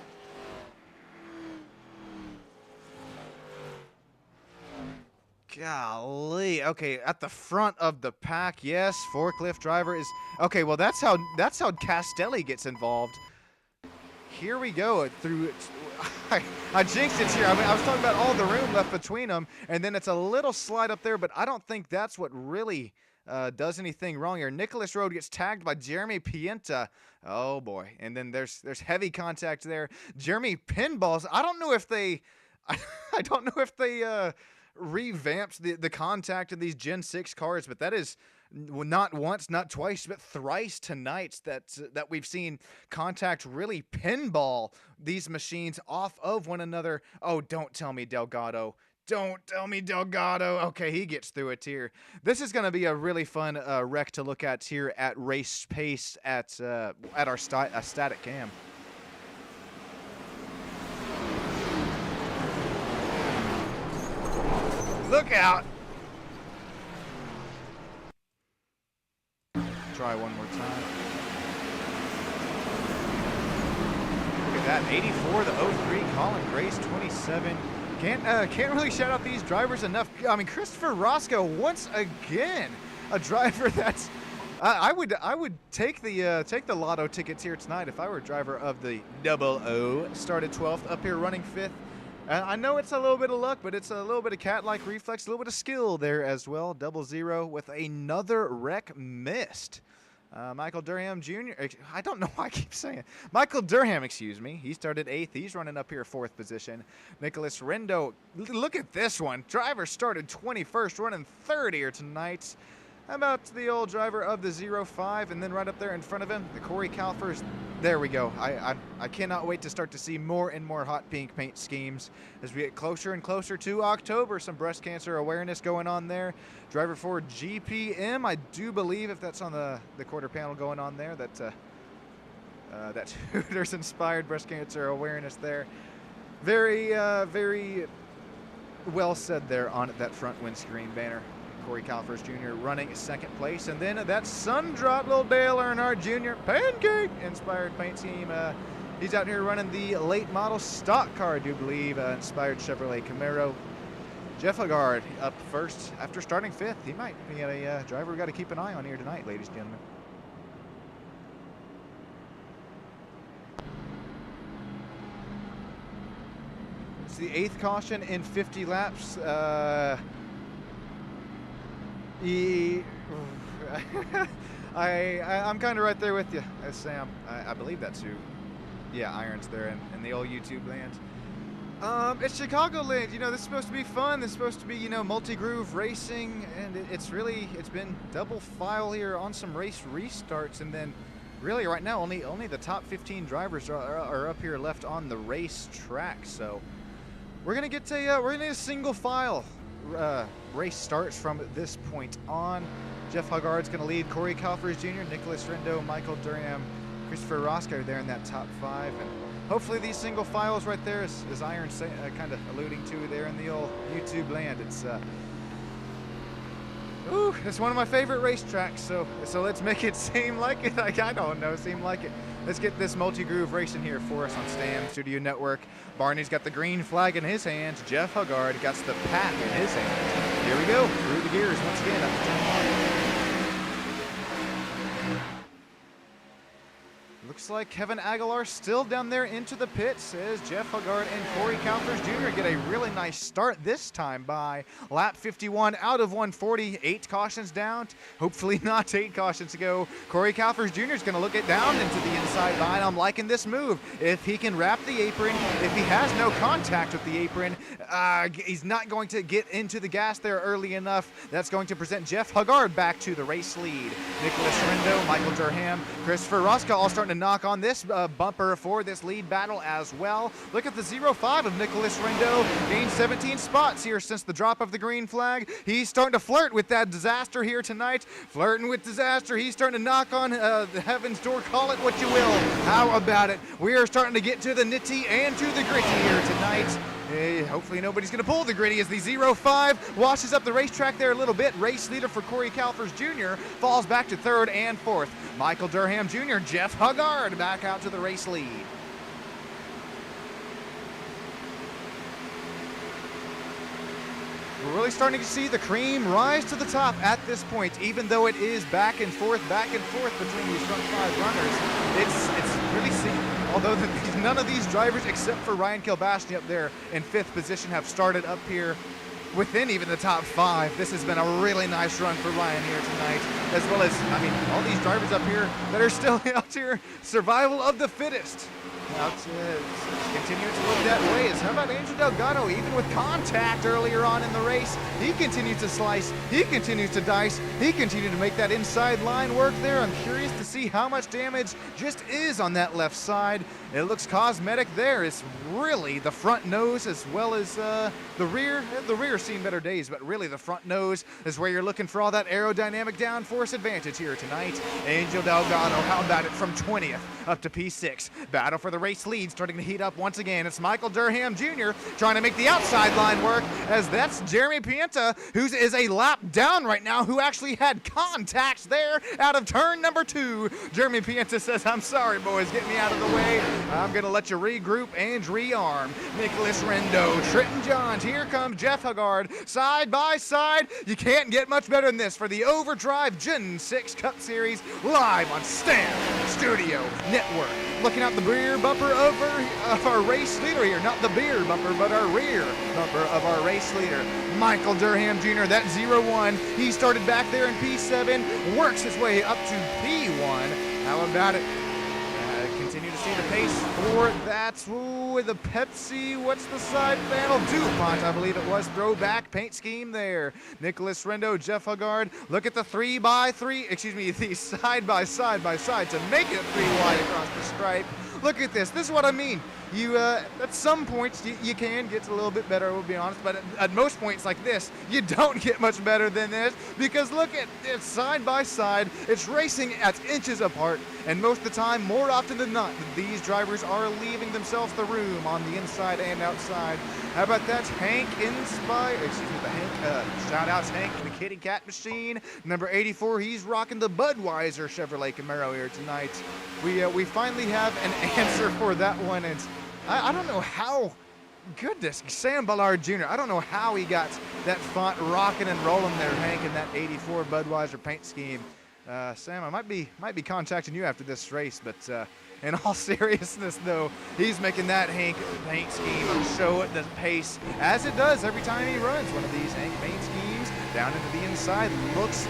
Golly. Okay, at the front of the pack, yes, forklift driver is okay. Well, that's how Castelli gets involved. Here we go through. I jinxed it here. I was talking about all the room left between them, and then it's a little slide up there, but I don't think that's what really does anything wrong here. Nicholas Road gets tagged by Jeremy Pienta. Oh boy, and then there's heavy contact there. Jeremy pinballs. I don't know if they. I don't know if they. Revamped the contact in these Gen 6 cars, but that is not once, not twice, but thrice tonight that we've seen contact really pinball these machines off of one another. Oh, don't tell me Delgado. Don't tell me Delgado. Okay, he gets through it here. This is going to be a really fun wreck to look at here at Race Pace at our static cam. Look out! Try one more time. Look at that, 84, the 03, Colin Grace, 27. Can't really shout out these drivers enough. I mean, Christopher Roscoe once again, a driver that's. I would take the lotto tickets here tonight if I were a driver of the 00. Started 12th, up here running 5th. I know it's a little bit of luck, but it's a little bit of cat-like reflex, a little bit of skill there as well. 00 with another wreck missed. Michael Durham Jr. I don't know why I keep saying it. Michael Durham, excuse me. He started 8th. He's running up here 4th position. Nicholas Rendo, look at this one. Driver started 21st, running 3rd here tonight. How about the old driver of the 05, and then right up there in front of him, the Corey Calfers. There we go. I cannot wait to start to see more and more hot pink paint schemes as we get closer and closer to October. Some breast cancer awareness going on there. Driver for GPM, I do believe, if that's on the quarter panel going on there, that's Hooters inspired breast cancer awareness there. Very, very well said there on that front windscreen banner. Corey Calfers Jr. running 2nd place. And then that Sundrop, little Dale Earnhardt Jr. pancake inspired paint scheme. He's out here running the late model stock car, I do believe, inspired Chevrolet Camaro. Jeff Haggard up 1st after starting 5th. He might be a driver we've got to keep an eye on here tonight, ladies and gentlemen. It's the 8th caution in 50 laps. I'm kind of right there with you, Sam. I believe that's who. Yeah, Irons there in the old YouTube land. It's Chicagoland. You know, this is supposed to be fun. This is supposed to be, you know, multi-groove racing, and it's been double file here on some race restarts, and then really right now only the top 15 drivers are up here left on the race track. So we're gonna get a single file. Race starts from this point on. Jeff Haggard's going to lead. Corey Calfers Jr., Nicholas Rendo, Michael Durham, Christopher Roscoe there in that top 5. And hopefully these single files right there, as Iron's kind of alluding to there in the old YouTube land, it's one of my favorite racetracks. So let's make it seem like it. Like, I don't know, seem like it. Let's get this multi-groove racing here for us on Stam Studio Network. Barney's got the green flag in his hands. Jeff Haggard got the pack in his hands. Here we go, through the gears once again up to turn 1. Looks like Kevin Aguilar still down there into the pits as Jeff Huggard and Corey Kalfers Jr. get a really nice start this time by lap 51 out of 140. 8 cautions down. Hopefully not 8 cautions to go. Corey Kalfers Jr. is going to look it down into the inside line. I'm liking this move. If he can wrap the apron, if he has no contact with the apron, he's not going to get into the gas there early enough. That's going to present Jeff Huggard back to the race lead. Nicholas Rindo, Michael Durham, Christopher Ruska all starting to knock on this bumper for this lead battle as well. Look at the 0-5 of Nicholas Rindo. Gained 17 spots here since the drop of the green flag. He's starting to flirt with that disaster here tonight. Flirting with disaster. He's starting to knock on the heaven's door. Call it what you will. How about it? We are starting to get to the nitty and to the gritty here tonight. Hopefully nobody's going to pull the gritty as the 0-5 washes up the racetrack there a little bit. Race leader for Corey Kalfers Jr. falls back to 3rd and 4th. Michael Durham Jr., Jeff Huggard back out to the race lead. We're really starting to see the cream rise to the top at this point, even though it is back and forth between these front 5 runners. It's really seen. Although none of these drivers, except for Ryan Kilbashny up there in 5th position, have started up here within even the top 5. This has been a really nice run for Ryan here tonight, as well as, I mean, all these drivers up here that are still out here. Survival of the fittest. Out to continue to look that way. How about Angel Delgado? Even with contact earlier on in the race, he continues to slice, he continues to dice, he continued to make that inside line work there. I'm curious to see how much damage just is on that left side. It looks cosmetic there. It's really the front nose as well as the rear. The rear seen better days, but really the front nose is where you're looking for all that aerodynamic downforce advantage here tonight. Angel Delgado, how about it, from 20th up to P6. Battle for the race lead starting to heat up once again. It's Michael Durham Jr. trying to make the outside line work, as that's Jeremy Pienta, who is a lap down right now, who actually had contacts there out of turn number 2. Jeremy Pienta says, I'm sorry, boys, get me out of the way. I'm going to let you regroup and rearm. Nicholas Rindo, Trenton Johns, here comes Jeff Huggard, side by side. You can't get much better than this for the Overdrive Gen 6 Cup Series, live on Stam Studio Network. Looking out the rear bumper of our race leader here. Not the beer bumper, but our rear bumper of our race leader. Michael Durham Jr., that 0-1. He started back there in P7, works his way up to P1. How about it? Continue to see the pace for that. Ooh, the Pepsi, what's the side panel? DuPont, I believe it was. Throwback paint scheme there. Nicholas Rindo, Jeff Huggard. Look at the 3x3, excuse me, the side by side to make it 3 wide across the stripe. Look at this. This is what I mean. You, at some points, you can get a little bit better, we'll be honest, but at most points like this, you don't get much better than this, because look at it, side by side, it's racing at inches apart, and most of the time, more often than not, these drivers are leaving themselves the room on the inside and outside. How about that? Hank Inspire, excuse me, the Hank, shout out to Hank, the Kitty Cat Machine, number 84, he's rocking the Budweiser Chevrolet Camaro here tonight. We finally have an answer for that one, and I don't know how, goodness, Sam Ballard Jr., I don't know how he got that font rocking and rolling there, Hank, in that 84 Budweiser paint scheme. Sam, I might be contacting you after this race, but in all seriousness, though, he's making that Hank paint scheme show at the pace, as it does every time he runs one of these Hank paint schemes. Down into the inside, looks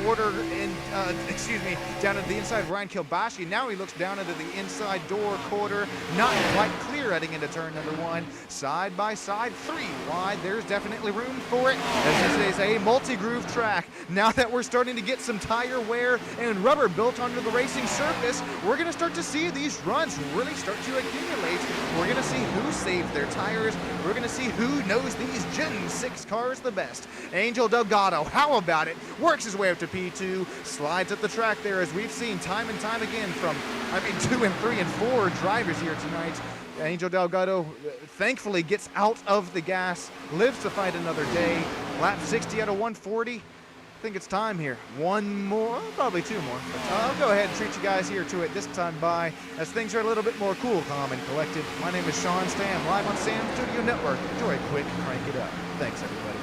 quarter in, down into the inside, Ryan Kilbashny. Now he looks down into the inside door quarter, not quite clear heading into turn number 1. Side by side, 3 wide. There's definitely room for it, as this is a multi-groove track. Now that we're starting to get some tire wear and rubber built onto the racing surface, we're going to start to see these runs really start to accumulate. We're going to see who saved their tires. We're going to see who knows these Gen 6 cars the best. Angel Delgado, how about it? Works his way up to P2, slides up the track there, as we've seen time and time again from, 2 and 3 and 4 drivers here tonight. Angel Delgado thankfully gets out of the gas, lives to fight another day. Lap 60 out of 140. I think it's time here. One more, probably 2 more. But I'll go ahead and treat you guys here to it this time by, as things are a little bit more cool, calm, and collected. My name is Sean Stam, live on Sam Studio Network. Enjoy a quick crank it up. Thanks, everybody.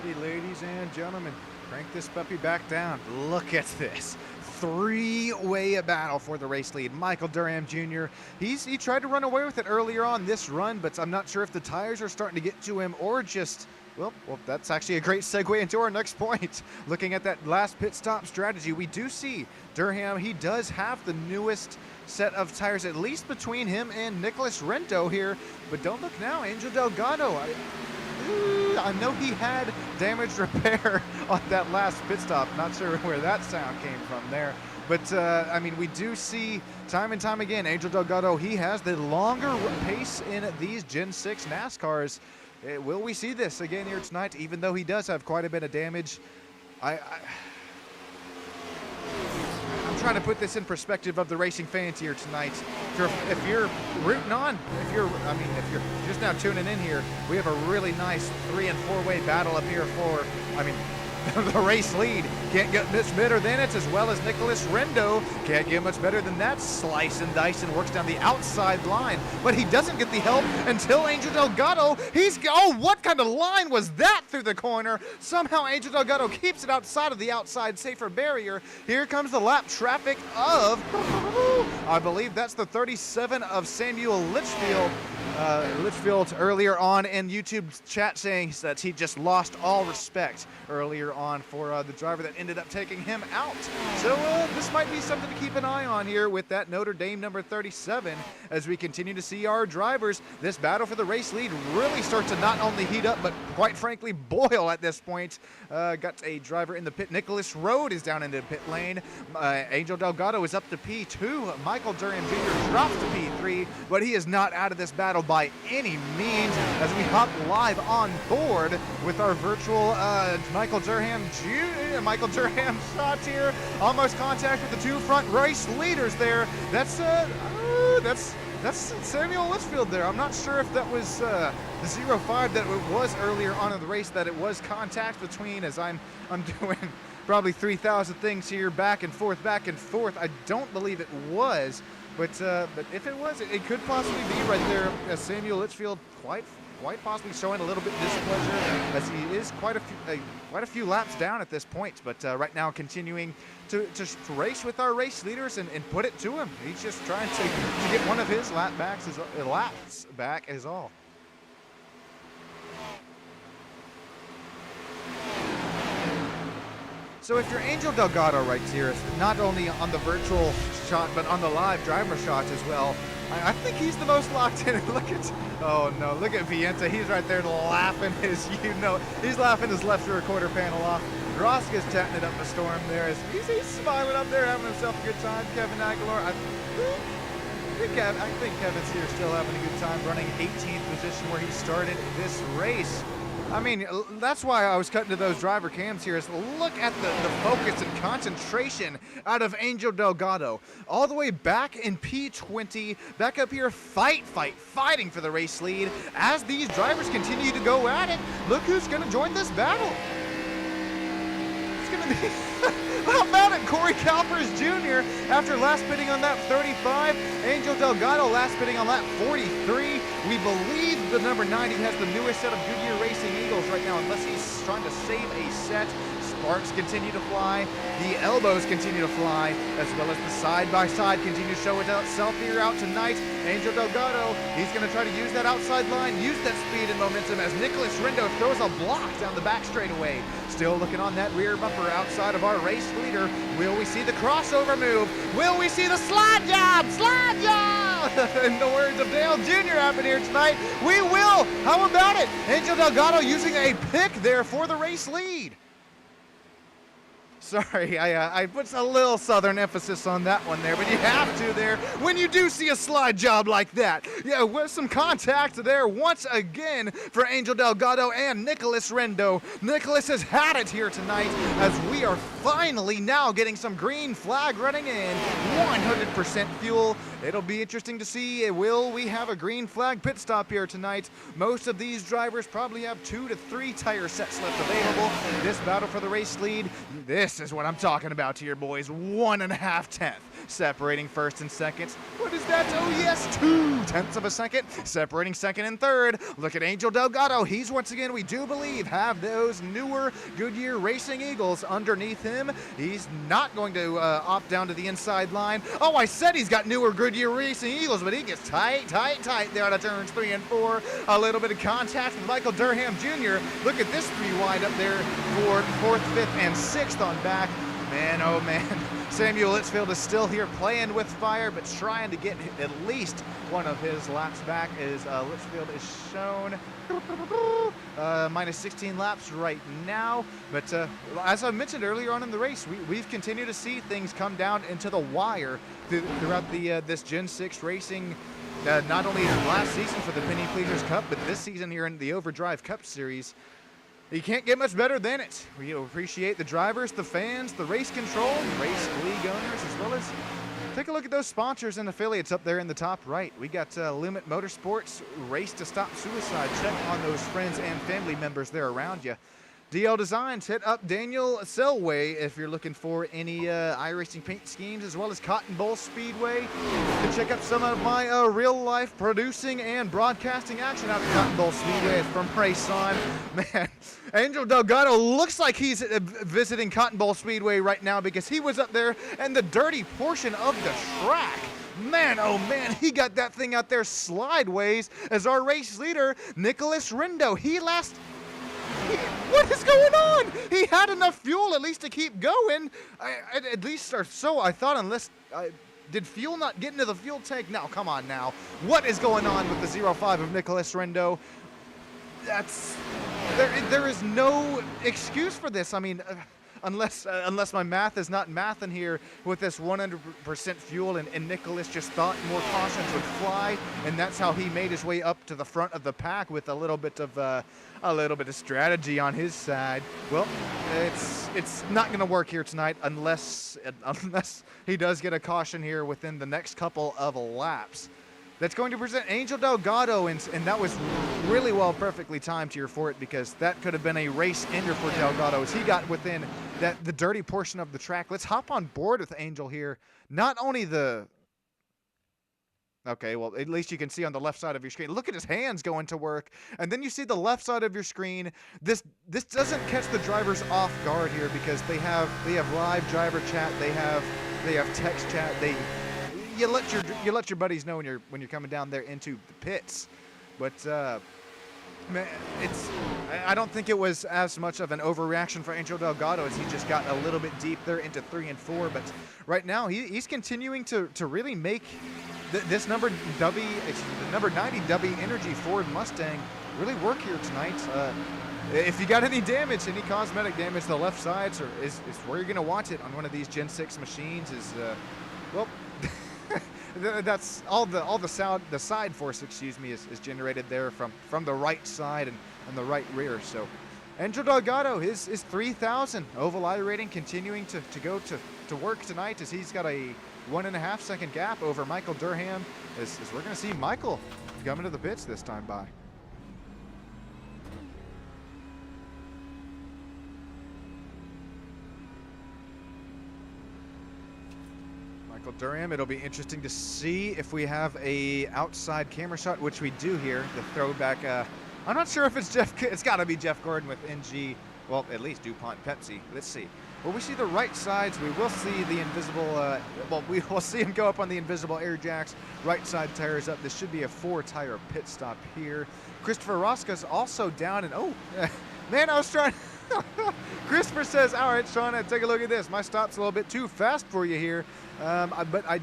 ready, ladies and gentlemen. Crank this puppy back down. Look at this. Three-way battle for the race lead. Michael Durham Jr. He tried to run away with it earlier on this run, but I'm not sure if the tires are starting to get to him or just, well, that's actually a great segue into our next point. Looking at that last pit stop strategy, we do see Durham, he does have the newest set of tires, at least between him and Nicholas Rento here, but don't look now, Angel Delgado. I know he had damage repair on that last pit stop. Not sure where that sound came from there. But, I mean, we do see time and time again, Angel Delgado, he has the longer pace in these Gen 6 NASCARs. Will we see this again here tonight, even though he does have quite a bit of damage? I'm trying to put this in perspective of the racing fans here tonight. If you're rooting on, if you're just now tuning in here, we have a really nice 3- and 4-way battle up here for, the race lead. Can't get much better than it, as well as Nicholas Rendo. Can't get much better than that. Slice and dice and works down the outside line. But he doesn't get the help until Angel Delgado. Oh, what kind of line was that through the corner? Somehow Angel Delgado keeps it outside of the outside safer barrier. Here comes the lap traffic of, I believe that's the 37 of Samuel Litchfield. Litchfield earlier on in YouTube's chat saying that he just lost all respect earlier on for the driver that ended up taking him out. So this might be something to keep an eye on here with that Notre Dame number 37 as we continue to see our drivers. This battle for the race lead really start to not only heat up but quite frankly boil at this point. Got a driver in the pit. Nicholas Rode is down in the pit lane. Angel Delgado is up to P2. Michael Durham Jr. drops to P3, but he is not out of this battle by any means as we hop live on board with our virtual Michael Durham shot here. Almost contact with the two front race leaders there. That's Samuel Litchfield there. I'm not sure if that was the 05 that it was earlier on in the race, that it was contact between, as I'm doing probably 3,000 things here back and forth. I don't believe it was. But if it was, it could possibly be right there, as Samuel Litchfield quite possibly showing a little bit displeasure, as he is quite a few laps down at this point. But right now continuing to race with our race leaders and put it to him. He's just trying to get one of his laps back is all. So if you're Angel Delgado right here, not only on the virtual shot, but on the live driver shot as well, I think he's the most locked in. Look at Vienta. He's right there laughing he's laughing his left rear quarter panel off. Roska's chatting it up a storm there as he's smiling up there, having himself a good time. Kevin Aguilar, I think Kevin's here still having a good time, running 18th position where he started this race. I mean, that's why I was cutting to those driver cams here. Is look at the focus and concentration out of Angel Delgado. All the way back in P20, back up here, fighting for the race lead. As these drivers continue to go at it, look who's going to join this battle. It's going to be... How about it? Corey Calpers Jr. after last pitting on lap 35. Angel Delgado last pitting on lap 43. We believe the number 90 has the newest set of Goodyear Racing Eagles right now, unless he's trying to save a set. Sparks continue to fly. The elbows continue to fly, as well as the side-by-side continue to show itself here out tonight. Angel Delgado, he's going to try to use that outside line, use that speed and momentum as Nicholas Rendo throws a block down the back straightaway. Still looking on that rear bumper outside of our race leader. Will we see the crossover move? Will we see the slide job? Slide job! In the words of Dale Jr. happen here tonight, we will. How about it? Angel Delgado using a pick there for the race lead. Sorry, I put a little southern emphasis on that one there, but you have to there when you do see a slide job like that. Yeah, with some contact there once again for Angel Delgado and Nicholas Rendo. Nicholas has had it here tonight as we are finally now getting some green flag running in. 100% fuel. It'll be interesting to see, will we have a green flag pit stop here tonight? Most of these drivers probably have 2 to 3 tire sets left available. This battle for the race lead, this this is what I'm talking about here, boys. 1.5 tenths separating first and second. What is that? Oh, yes, 0.2 of a second separating second and third. Look at Angel Delgado. He's once again, we do believe, have those newer Goodyear Racing Eagles underneath him. He's not going to opt down to the inside line. Oh, I said he's got newer Goodyear Racing Eagles, but he gets tight there out of turns 3 and 4. A little bit of contact with Michael Durham Jr. Look at this 3 wide up there for 4th, 5th, and 6th on back. Man, oh man, Samuel Litchfield is still here playing with fire, but trying to get at least one of his laps back. As Litchfield is shown minus 16 laps right now. But as I mentioned earlier on in the race, we've continued to see things come down into the wire throughout this Gen 6 racing. Not only last season for the Penny Pleasers Cup, but this season here in the Overdrive Cup Series. You can't get much better than it. We appreciate the drivers, the fans, the race control, race league owners, as well as take a look at those sponsors and affiliates up there in the top right. We got Lumet Motorsports, Race to Stop Suicide. Check on those friends and family members there around you. DL Designs, hit up Daniel Selway if you're looking for any iRacing paint schemes, as well as Cotton Bowl Speedway. You can check out some of my real-life producing and broadcasting action out at Cotton Bowl Speedway from Race On. Man, Angel Delgado looks like he's visiting Cotton Bowl Speedway right now because he was up there in the dirty portion of the track. Man, oh man, he got that thing out there slideways as our race leader, Nicholas Rindo. What is going on? He had enough fuel at least to keep going. At least, or so I thought, unless... did fuel not get into the fuel tank? No, come on now. What is going on with the 05 of Nicholas Rindo? There is no excuse for this. I mean... Unless my math is not mathin' here with this 100% fuel, and Nicholas just thought more cautions would fly, and that's how he made his way up to the front of the pack with a little bit of strategy on his side. Well, it's not going to work here tonight unless he does get a caution here within the next couple of laps. That's going to present Angel Delgado, and that was really well perfectly timed here for it, because that could have been a race ender for Delgado as he got within the dirty portion of the track. Let's hop on board with Angel here. Not only okay, well, at least you can see on the left side of your screen. Look at his hands going to work. And then you see the left side of your screen. This doesn't catch the drivers off guard here because they have live driver chat. They have text chat. You let your buddies know when you're coming down there into the pits, but man, I don't think it was as much of an overreaction for Angel Delgado as he just got a little bit deep there into 3 and 4. But right now he's continuing to really make this number 90 W Energy Ford Mustang really work here tonight. If you got any damage, any cosmetic damage to the left sides, is where you're going to want it on one of these Gen 6 machines. Well. That's all the side force, excuse me, is generated there from the right side and the right rear. So Angel Delgado, his 3,000 oval I rating continuing to go to work tonight, as he's got a 1.5 second gap over Michael Durham, as we're going to see Michael coming to the pits this time by. Durham. It'll be interesting to see if we have a outside camera shot, which we do here. The throwback. I'm not sure if it's Jeff. It's got to be Jeff Gordon with NG. Well, at least DuPont Pepsi. Let's see. Well, we see the right sides. We will see the invisible. Well, we will see him go up on the invisible air jacks. Right side tires up. This should be a 4-tire pit stop here. Christopher Rosca's also down, and oh, man, I was trying. Christopher says, all right, Sean, take a look at this. My stop's a little bit too fast for you here. But I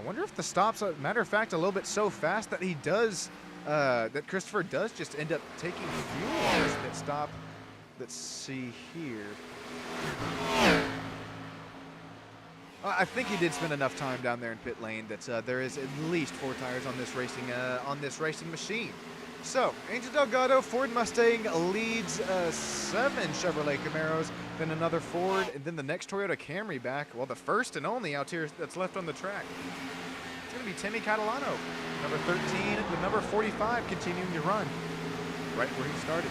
wonder if the stop's, matter of fact, a little bit so fast that he does, that Christopher does just end up taking fuel on this pit stop. Let's see here. I think he did spend enough time down there in pit lane that there is at least 4 tires on this racing machine. So, Angel Delgado, Ford Mustang leads 7 Chevrolet Camaros, then another Ford, and then the next Toyota Camry back. Well, the first and only out here that's left on the track. It's going to be Timmy Catalano, number 13, with number 45 continuing to run right where he started.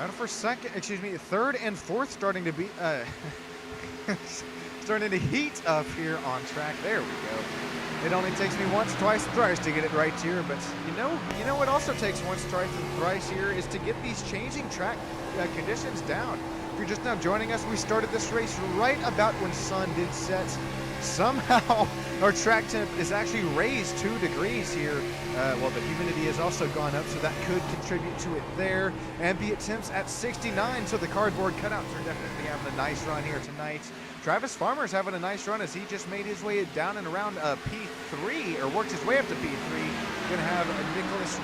Battle for second, excuse me, third and fourth starting to be, starting to heat up here on track. There we go. It only takes me once, twice, thrice to get it right here, but you know what also takes once, twice, and thrice here is to get these changing track conditions down. If you're just now joining us, we started this race right about when sun did set. Somehow our track temp is actually raised 2 degrees here. Well, the humidity has also gone up, so that could contribute to it there. Ambient temps at 69, so the cardboard cutouts are definitely having a nice run here tonight. Travis Farmer's having a nice run as he just made his way down and around P3, or worked his way up to P3. Going to have Nicholas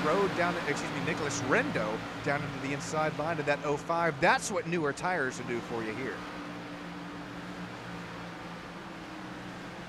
Rendo down into the inside line of that 05. That's what newer tires will do for you here.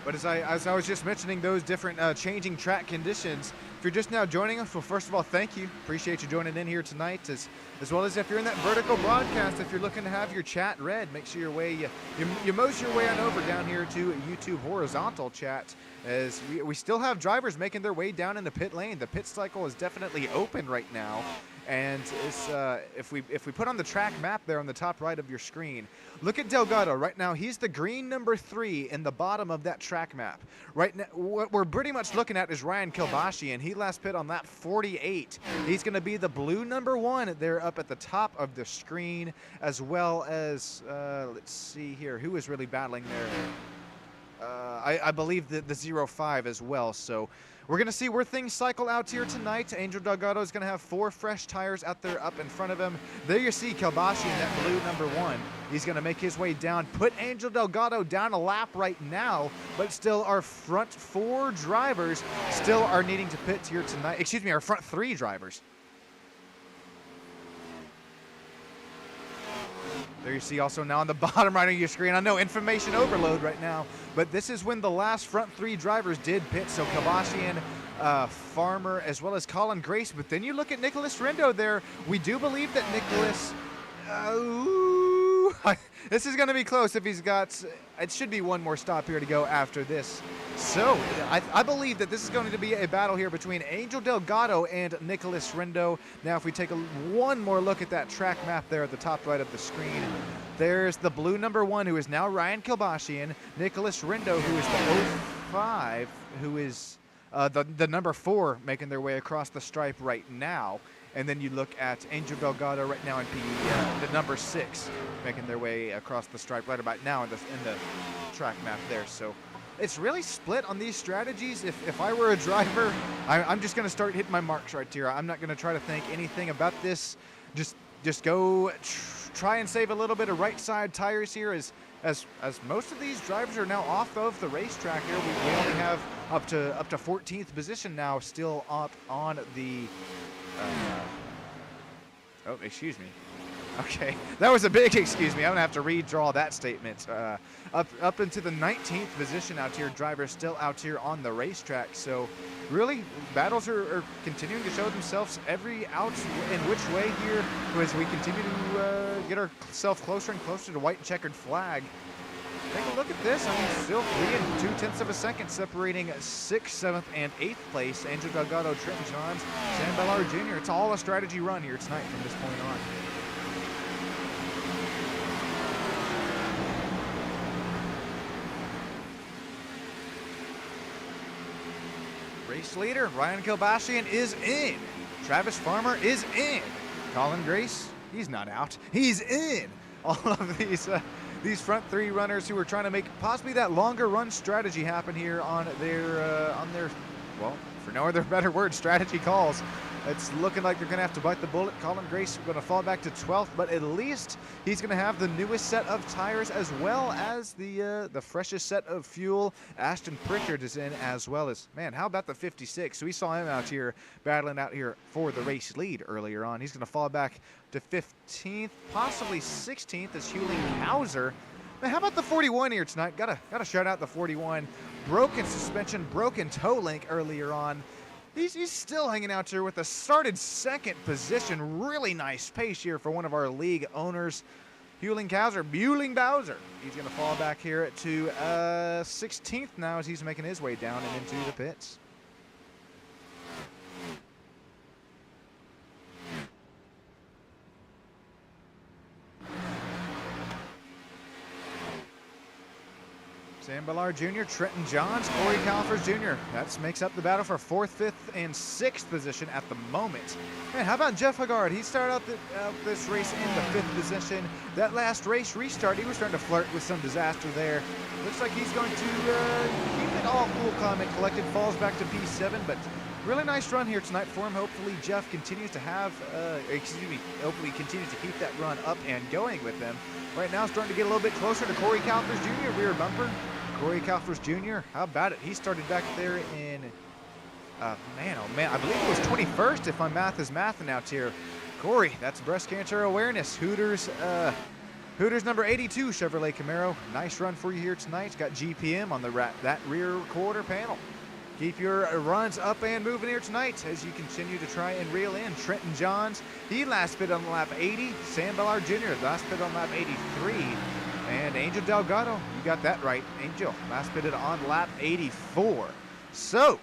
But as I was just mentioning those different changing track conditions, if you're just now joining us, well, first of all, thank you. Appreciate you joining in here tonight, as well as if you're in that vertical broadcast, if you're looking to have your chat read, make sure you mosey your way on over down here to YouTube horizontal chat, as we still have drivers making their way down in the pit lane. The pit cycle is definitely open right now. And it's, if we put on the track map there on the top right of your screen, look at Delgado right now. He's the green number 3 in the bottom of that track map. Right now, what we're pretty much looking at is Ryan Kilbashi, and he last pit on lap 48. He's going to be the blue number 1 there up at the top of the screen, as well as let's see here, who is really battling there. I believe the 05 as well. So we're going to see where things cycle out here tonight. Angel Delgado is going to have 4 fresh tires out there up in front of him. There you see Kilbashi in that blue number 1. He's going to make his way down, put Angel Delgado down a lap right now, but still our front 4 drivers still are needing to pit here tonight. Excuse me, our front 3 drivers. There you see also now on the bottom right of your screen. I know information overload right now, but this is when the last front 3 drivers did pit. So Kilbashi and Farmer, as well as Colin Grace. But then you look at Nicholas Rendo there. We do believe that Nicholas, this is going to be close if he's got, it should be one more stop here to go after this. So I believe that this is going to be a battle here between Angel Delgado and Nicholas Rendo. Now if we take one more look at that track map there at the top right of the screen, there's the blue number 1, who is now Ryan Kilbashian, Nicholas Rendo, who is the 05, who is the number 4 making their way across the stripe right now. And then you look at Angel Delgado right now in the number 6 making their way across the stripe right about now in the track map there. So it's really split on these strategies. If I were a driver, I'm just going to start hitting my marks right here. I'm not going to try to think anything about this. Just go try and save a little bit of right side tires here, as most of these drivers are now off of the racetrack here. We only have up to 14th position now still up on the oh, excuse me. Okay, that was a big excuse me. I'm gonna have to redraw that statement. Up into the 19th position out here, drivers still out here on the racetrack. So really, battles are continuing to show themselves every out in which way here as we continue to get ourselves closer and closer to white and checkered flag. Take a look at this. I mean, still 3 2/10 of a second separating 6th, 7th, and 8th place. Angel Delgado, Trenton Johns, Sam Ballard Jr. It's all a strategy run here tonight from this point on. Race leader, Ryan Kilbashian is in. Travis Farmer is in. Colin Grace, he's not out. He's in. All of these front 3 runners who are trying to make possibly that longer run strategy happen here on their, well, for no other better word, strategy calls. It's looking like they're going to have to bite the bullet. Colin Grace going to fall back to 12th, but at least he's going to have the newest set of tires as well as the freshest set of fuel. Ashton Pritchard is in as well as, man, how about the 56? So we saw him out here battling out here for the race lead earlier on. He's going to fall back to 15th, possibly 16th as Hewling Hauser. Man, how about the 41 here tonight? Gotta shout out the 41. Broken suspension, broken toe link earlier on. He's still hanging out here with a started 2nd position. Really nice pace here for one of our league owners. Hewling Bowser. He's going to fall back here to 16th now as he's making his way down and into the pits. Sam Ballard Jr., Trenton Johns, Corey Califers Jr. That makes up the battle for 4th, 5th, and 6th position at the moment. Man, how about Jeff Haggard? He started out this race in the 5th position. That last race restart, he was starting to flirt with some disaster there. Looks like he's going to keep it all cool, calm, and collected, falls back to P7, but really nice run here tonight for him. Hopefully Jeff continues to have, hopefully continues to keep that run up and going with them. Right now starting to get a little bit closer to Corey Califers Jr., rear bumper. Corey Califers Jr., how about it? He started back there in, man, oh man, I believe it was 21st if my math is mathing out here. Corey, that's breast cancer awareness. Hooters number 82 Chevrolet Camaro. Nice run for you here tonight. Got GPM on that rear quarter panel. Keep your runs up and moving here tonight as you continue to try and reel in. Trenton Johns, he last pitted on lap 80. Sam Ballard Jr. last pitted on lap 83. And Angel Delgado, you got that right. Angel last pitted on lap 84. So,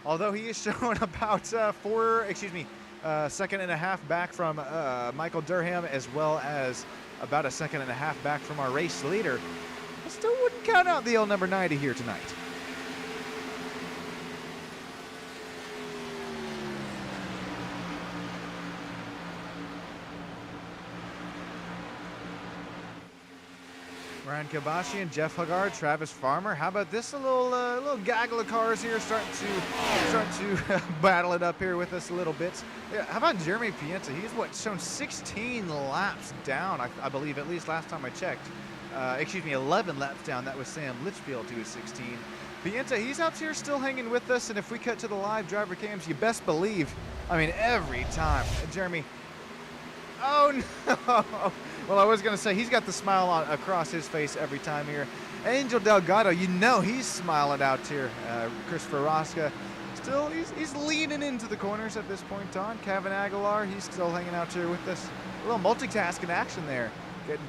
although he is showing about second and a half back from Michael Durham, as well as about a second and a half back from our race leader, I still wouldn't count out the old number 90 here tonight. Ryan Kabashian, Jeff Haggard, Travis Farmer. How about this? A little gaggle of cars here starting to battle it up here with us a little bit. Yeah, how about Jeremy Pienta? He's shown 16 laps down, I believe, at least last time I checked. 11 laps down. That was Sam Litchfield who was 16. Pienta, he's out here still hanging with us, and if we cut to the live driver cams, you best believe, I mean, every time, Jeremy. Oh no! Well, I was going to say, he's got the smile across his face every time here. Angel Delgado, you know he's smiling out here. Christopher Rosca, still, he's leaning into the corners at this point on. Kevin Aguilar, he's still hanging out here with us. A little multitasking action there. Getting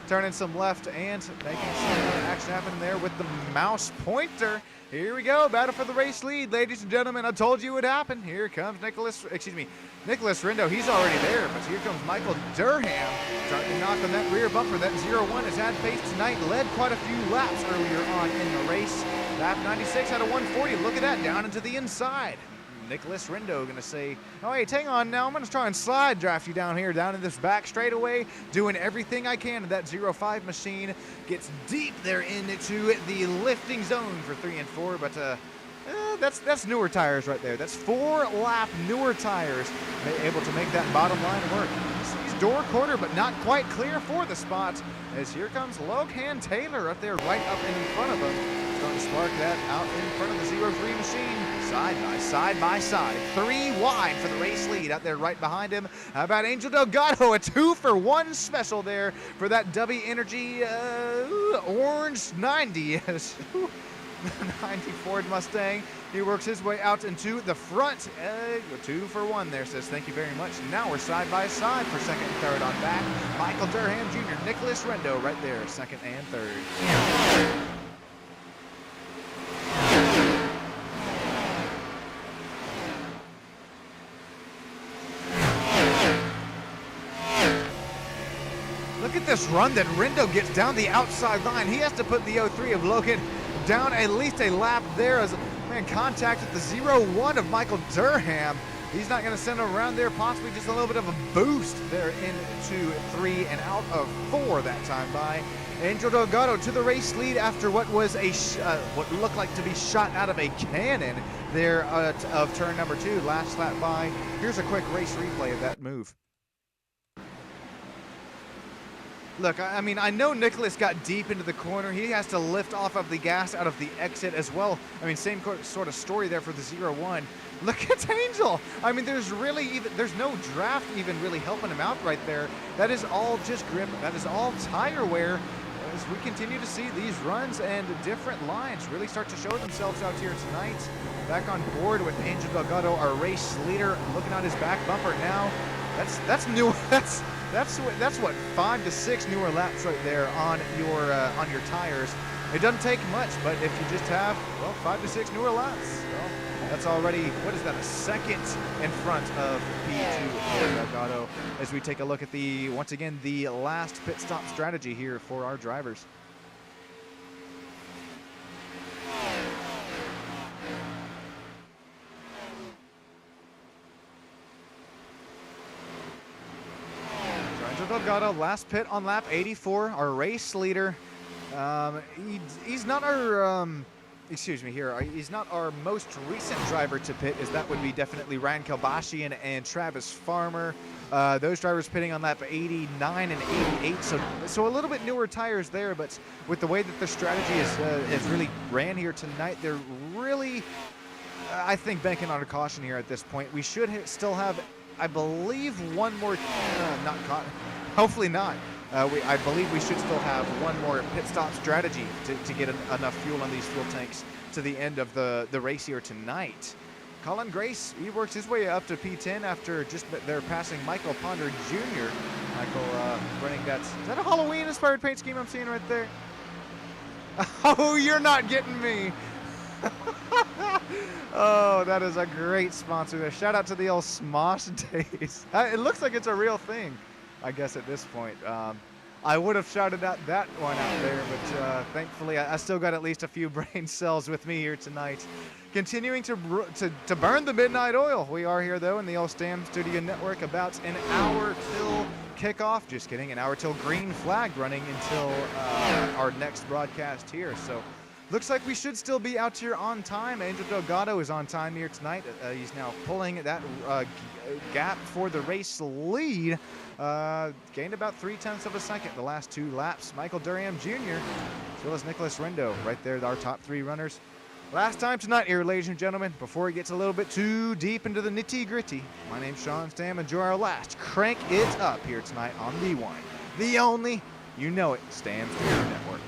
turning some left and making some action happen there with the mouse pointer. Here we go, battle for the race lead, ladies and gentlemen. I told you it would happen. Here comes Nicholas Rindo. He's already there, but here comes Michael Durham starting to knock on that rear bumper. That 0-1 has had pace tonight, led quite a few laps earlier on in the race. Lap 96 out of 140. Look at that, down into the inside. Nicholas Rindo going to say, oh, hey, hang on now. I'm going to try and slide draft you down here, down in this back straightaway, doing everything I can. That 0-5 machine gets deep there into the lifting zone for 3 and 4, but that's newer tires right there. That's 4-lap newer tires able to make that bottom line work. He's door quarter, but not quite clear for the spot, as here comes Logan Taylor up there right up in front of him. Starting to spark that out in front of the 0-3 machine. Side by side. 3 wide for the race lead out there right behind him. How about Angel Delgado? A 2-for-1 special there for that W Energy orange 90. 90 Ford Mustang. He works his way out into the front. 2-for-1 there, says thank you very much. Now we're side by side for second and third on back. Michael Durham Jr., Nicholas Rindo right there, second and third. Look at this run that Rindo gets down the outside line. He has to put the 0-3 of Logan down at least a lap there as man contacted the 0-1 of Michael Durham. He's not going to send him around there, possibly just a little bit of a boost there into 3 and out of 4 that time by Angel Delgado to the race lead after what was what looked like to be shot out of a cannon there of turn number 2, last lap by. Here's a quick race replay of that move. Look, I mean, I know Nicholas got deep into the corner. He has to lift off of the gas out of the exit as well. I mean, same sort of story there for the 0-1. Look at Angel. I mean, there's no draft even really helping him out right there. That is all just grip. That is all tire wear. As we continue to see these runs and different lines really start to show themselves out here tonight. Back on board with Angel Delgado, our race leader, looking at his back bumper now. That's new. That's what 5 to 6 newer laps right there on your tires. It doesn't take much, but if you just have 5 to 6 newer laps, well, that's already, what is that, a second in front of P2 Delgado. As we take a look at once again the last pit stop strategy here for our drivers. Delgado, last pit on lap 84, our race leader. He's not our, excuse me here, he's not our most recent driver to pit, as that would be definitely Ryan Kalbashian and Travis Farmer. Those drivers pitting on lap 89 and 88, so a little bit newer tires there, but with the way that the strategy is really ran here tonight, they're really, I think, banking on a caution here at this point. We should still have, I believe, one more, hopefully not. I believe we should still have one more pit stop strategy to get enough fuel on these fuel tanks to the end of the race here tonight. Colin Grace, he works his way up to P10 after just they're passing Michael Ponder Jr. Michael running that. Is that a Halloween-inspired paint scheme I'm seeing right there? Oh, you're not getting me. Oh, that is a great sponsor there. Shout out to the old Smosh days. It looks like it's a real thing, I guess, at this point. I would have shouted out that one out there, but thankfully I still got at least a few brain cells with me here tonight. Continuing to burn the midnight oil. We are here, though, in the old Stam Studio Network, about an hour till kickoff. Just kidding, an hour till green flag running until our next broadcast here. So looks like we should still be out here on time. Angel Delgado is on time here tonight. He's now pulling that gap for the race lead. Gained about 0.3 of a second the last 2 laps. Michael Durham Jr., as well as Nicholas Rindo, right there, our top 3 runners. Last time tonight here, ladies and gentlemen, before it gets a little bit too deep into the nitty-gritty. My name's Sean Stam. Enjoy our last Crank It Up here tonight on the one, the only, you know it, Stam Studio Network.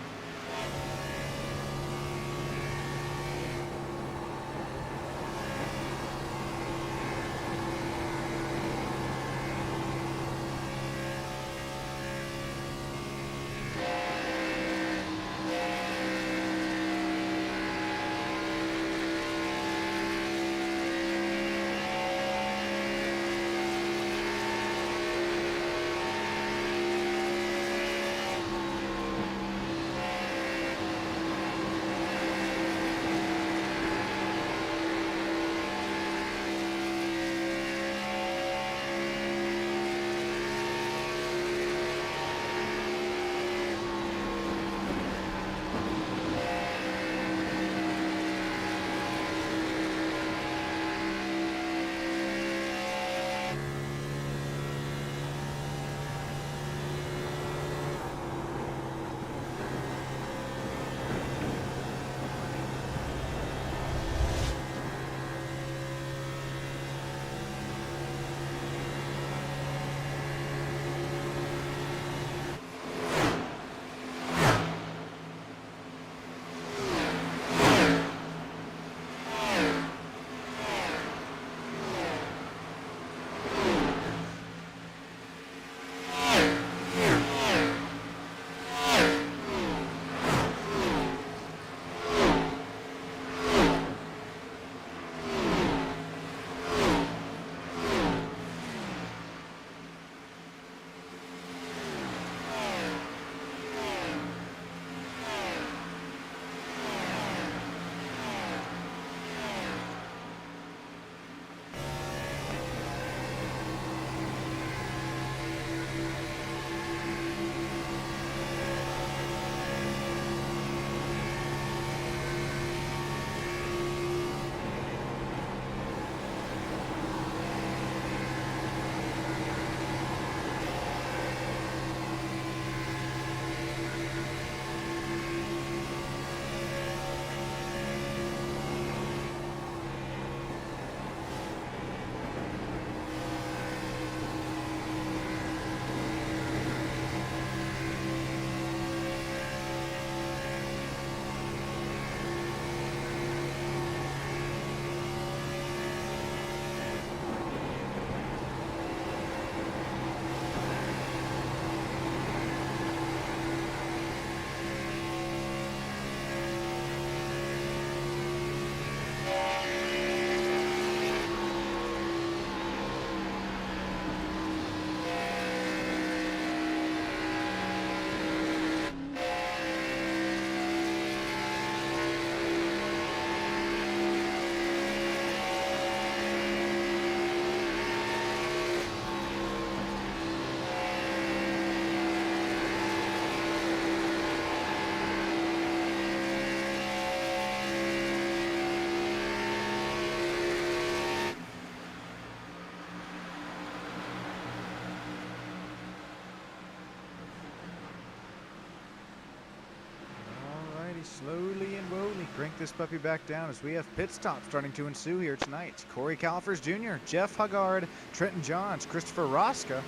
slowly and woefully crank this puppy back down as we have pit stops starting to ensue here tonight. Corey Califers Jr., Jeff Huggard, Trenton Johns, Christopher Rosca,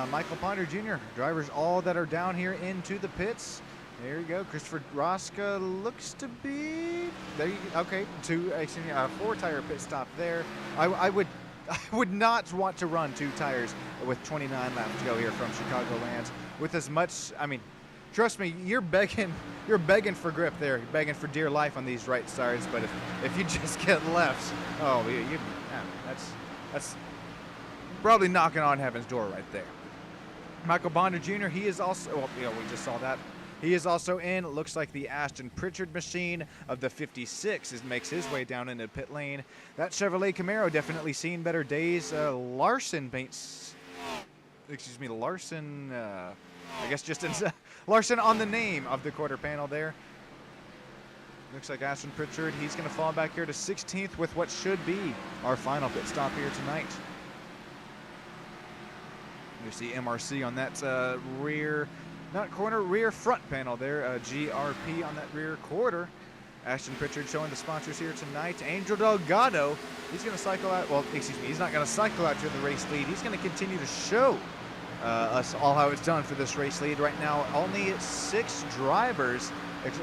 Michael Ponder Jr. Drivers all that are down here into the pits. There you go. Christopher Rosca looks to be there. Okay, 4-tire pit stop there. I would not want to run 2 tires with 29 laps to go here from Chicagoland with as much. I mean, trust me, you're begging for grip there, you're begging for dear life on these right sides. But if you just get lefts, oh, that's probably knocking on heaven's door right there. Michael Ponder Jr. He is also. Well, we just saw that. He is also in. It looks like the Ashton Pritchard machine of the 56 makes his way down into pit lane. That Chevrolet Camaro definitely seen better days. Larson paints. Excuse me, Larson. I guess just Larson on the name of the quarter panel there. Looks like Ashton Pritchard. He's going to fall back here to 16th with what should be our final pit stop here tonight. You see MRC on that rear. Not corner, rear front panel there. GRP on that rear quarter. Ashton Pritchard showing the sponsors here tonight. Angel Delgado, he's going to cycle out. Well, excuse me, he's not going to cycle out to the race lead. He's going to continue to show us all how it's done for this race lead. Right now, only 6 drivers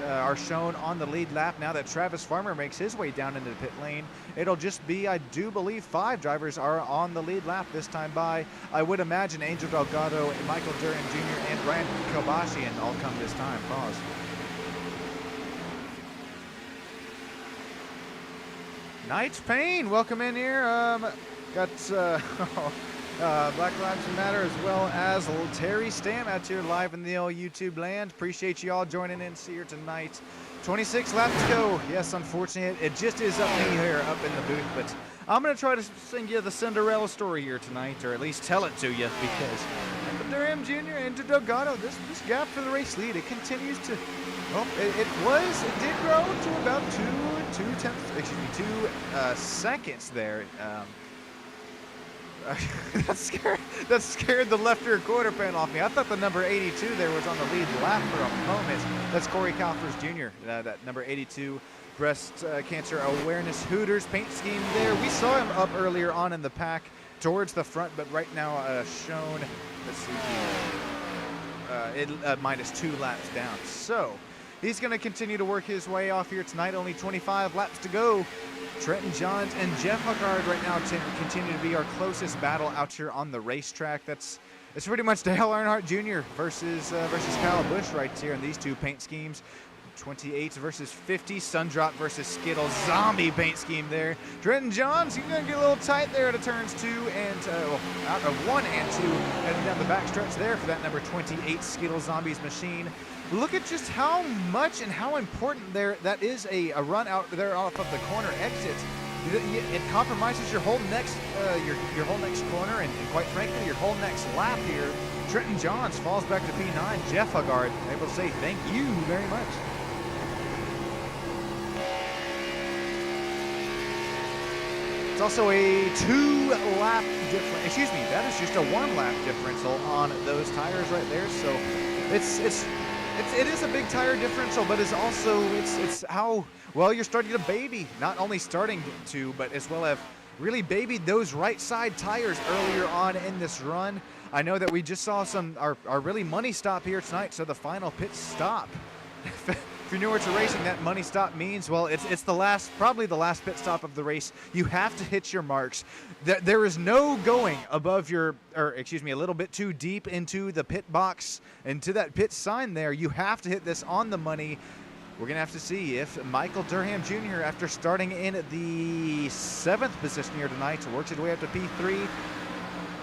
are shown on the lead lap now that Travis Farmer makes his way down into the pit lane. It'll just be, I do believe, 5 drivers are on the lead lap this time by. I would imagine Angel Delgado, Michael Durham Jr., and Ryan Kobashian all come this time. Pause. Knights Payne, welcome in here. Got Black Lives Matter as well as Terry Stam out here live in the old YouTube land. Appreciate you all joining in here tonight. 26 laps to go. Yes, unfortunately, it just is up me here up in the booth, but I'm going to try to sing you the Cinderella story here tonight, or at least tell it to you, because Durham Jr. into Delgado, this gap for the race lead, it continues to, well, it did grow to about 2 seconds there. That scared the left rear quarter panel off me. I thought the number 82 there was on the lead lap for a moment. That's Corey Califers Jr. That number 82 breast cancer awareness Hooters paint scheme there. We saw him up earlier on in the pack towards the front, but right now shown. Let's see here. Minus 2 laps down. So he's going to continue to work his way off here tonight. Only 25 laps to go. Trenton Johns and Jeff Huggard right now continue to be our closest battle out here on the racetrack. It's pretty much Dale Earnhardt Jr. versus Kyle Busch right here in these 2 paint schemes. 28 versus 50, Sundrop versus Skittles, zombie paint scheme there. Trenton Johns, he's going to get a little tight there to turns 2 and out of 1 and 2, heading down the backstretch there for that number 28 Skittles Zombies machine. Look at just how much and how important that is a run out there off of the corner exit. It compromises your whole next your whole next corner and quite frankly your whole next lap here. Trenton Johns falls back to P9. Jeff Huggard able to say thank you very much. It's also a 2-lap difference. Excuse me, that is just a 1-lap differential on those tires right there. So it is a big tire differential, but it's how well you're starting to baby. Not only starting to, but as well have really babied those right side tires earlier on in this run. I know that we just saw our really money stop here tonight. So the final pit stop. If you're newer to racing, that money stop means, well, it's probably the last pit stop of the race. You have to hit your marks. There is no going above a little bit too deep into the pit box, into that pit sign there. You have to hit this on the money. We're going to have to see if Michael Durham Jr., after starting in the 7th position here tonight, works his way up to P3.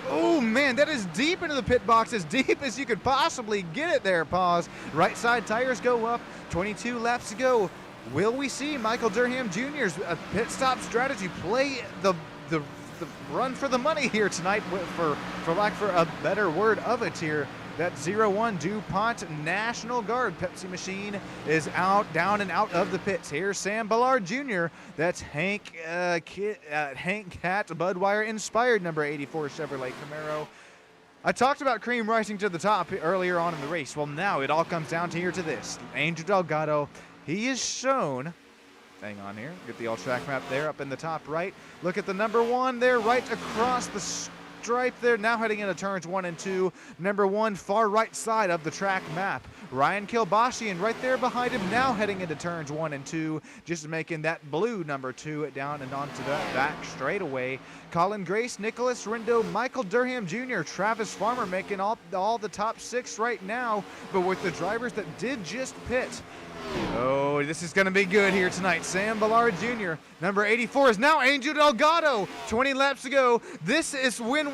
Oh, man, that is deep into the pit box, as deep as you could possibly get it there, Pause. Right side tires go up, 22 laps to go. Will we see Michael Durham Jr.'s pit stop strategy play the run for the money here tonight, for lack for a better word of it here? That 01 DuPont National Guard Pepsi machine is down and out of the pits. Here's Sam Ballard Jr. That's Hank Cat Budweiser inspired number 84 Chevrolet Camaro. I talked about cream rising to the top earlier on in the race. Well, now it all comes down to this. Angel Delgado, he is shown. Hang on here. Get the all track map there up in the top right. Look at the number 1 there right across the stripe there. Now heading into turns 1 and 2. Number 1, far right side of the track map. Ryan Kilbashian right there behind him, now heading into turns 1 and 2, just making that blue number 2 down and onto that back straightaway. Colin Grace, Nicholas Rindo, Michael Durham Jr., Travis Farmer making all the top 6 right now, but with the drivers that did just pit. Oh, this is going to be good here tonight. Sam Ballard Jr., number 84, is now Angel Delgado. 20 laps to go. This is what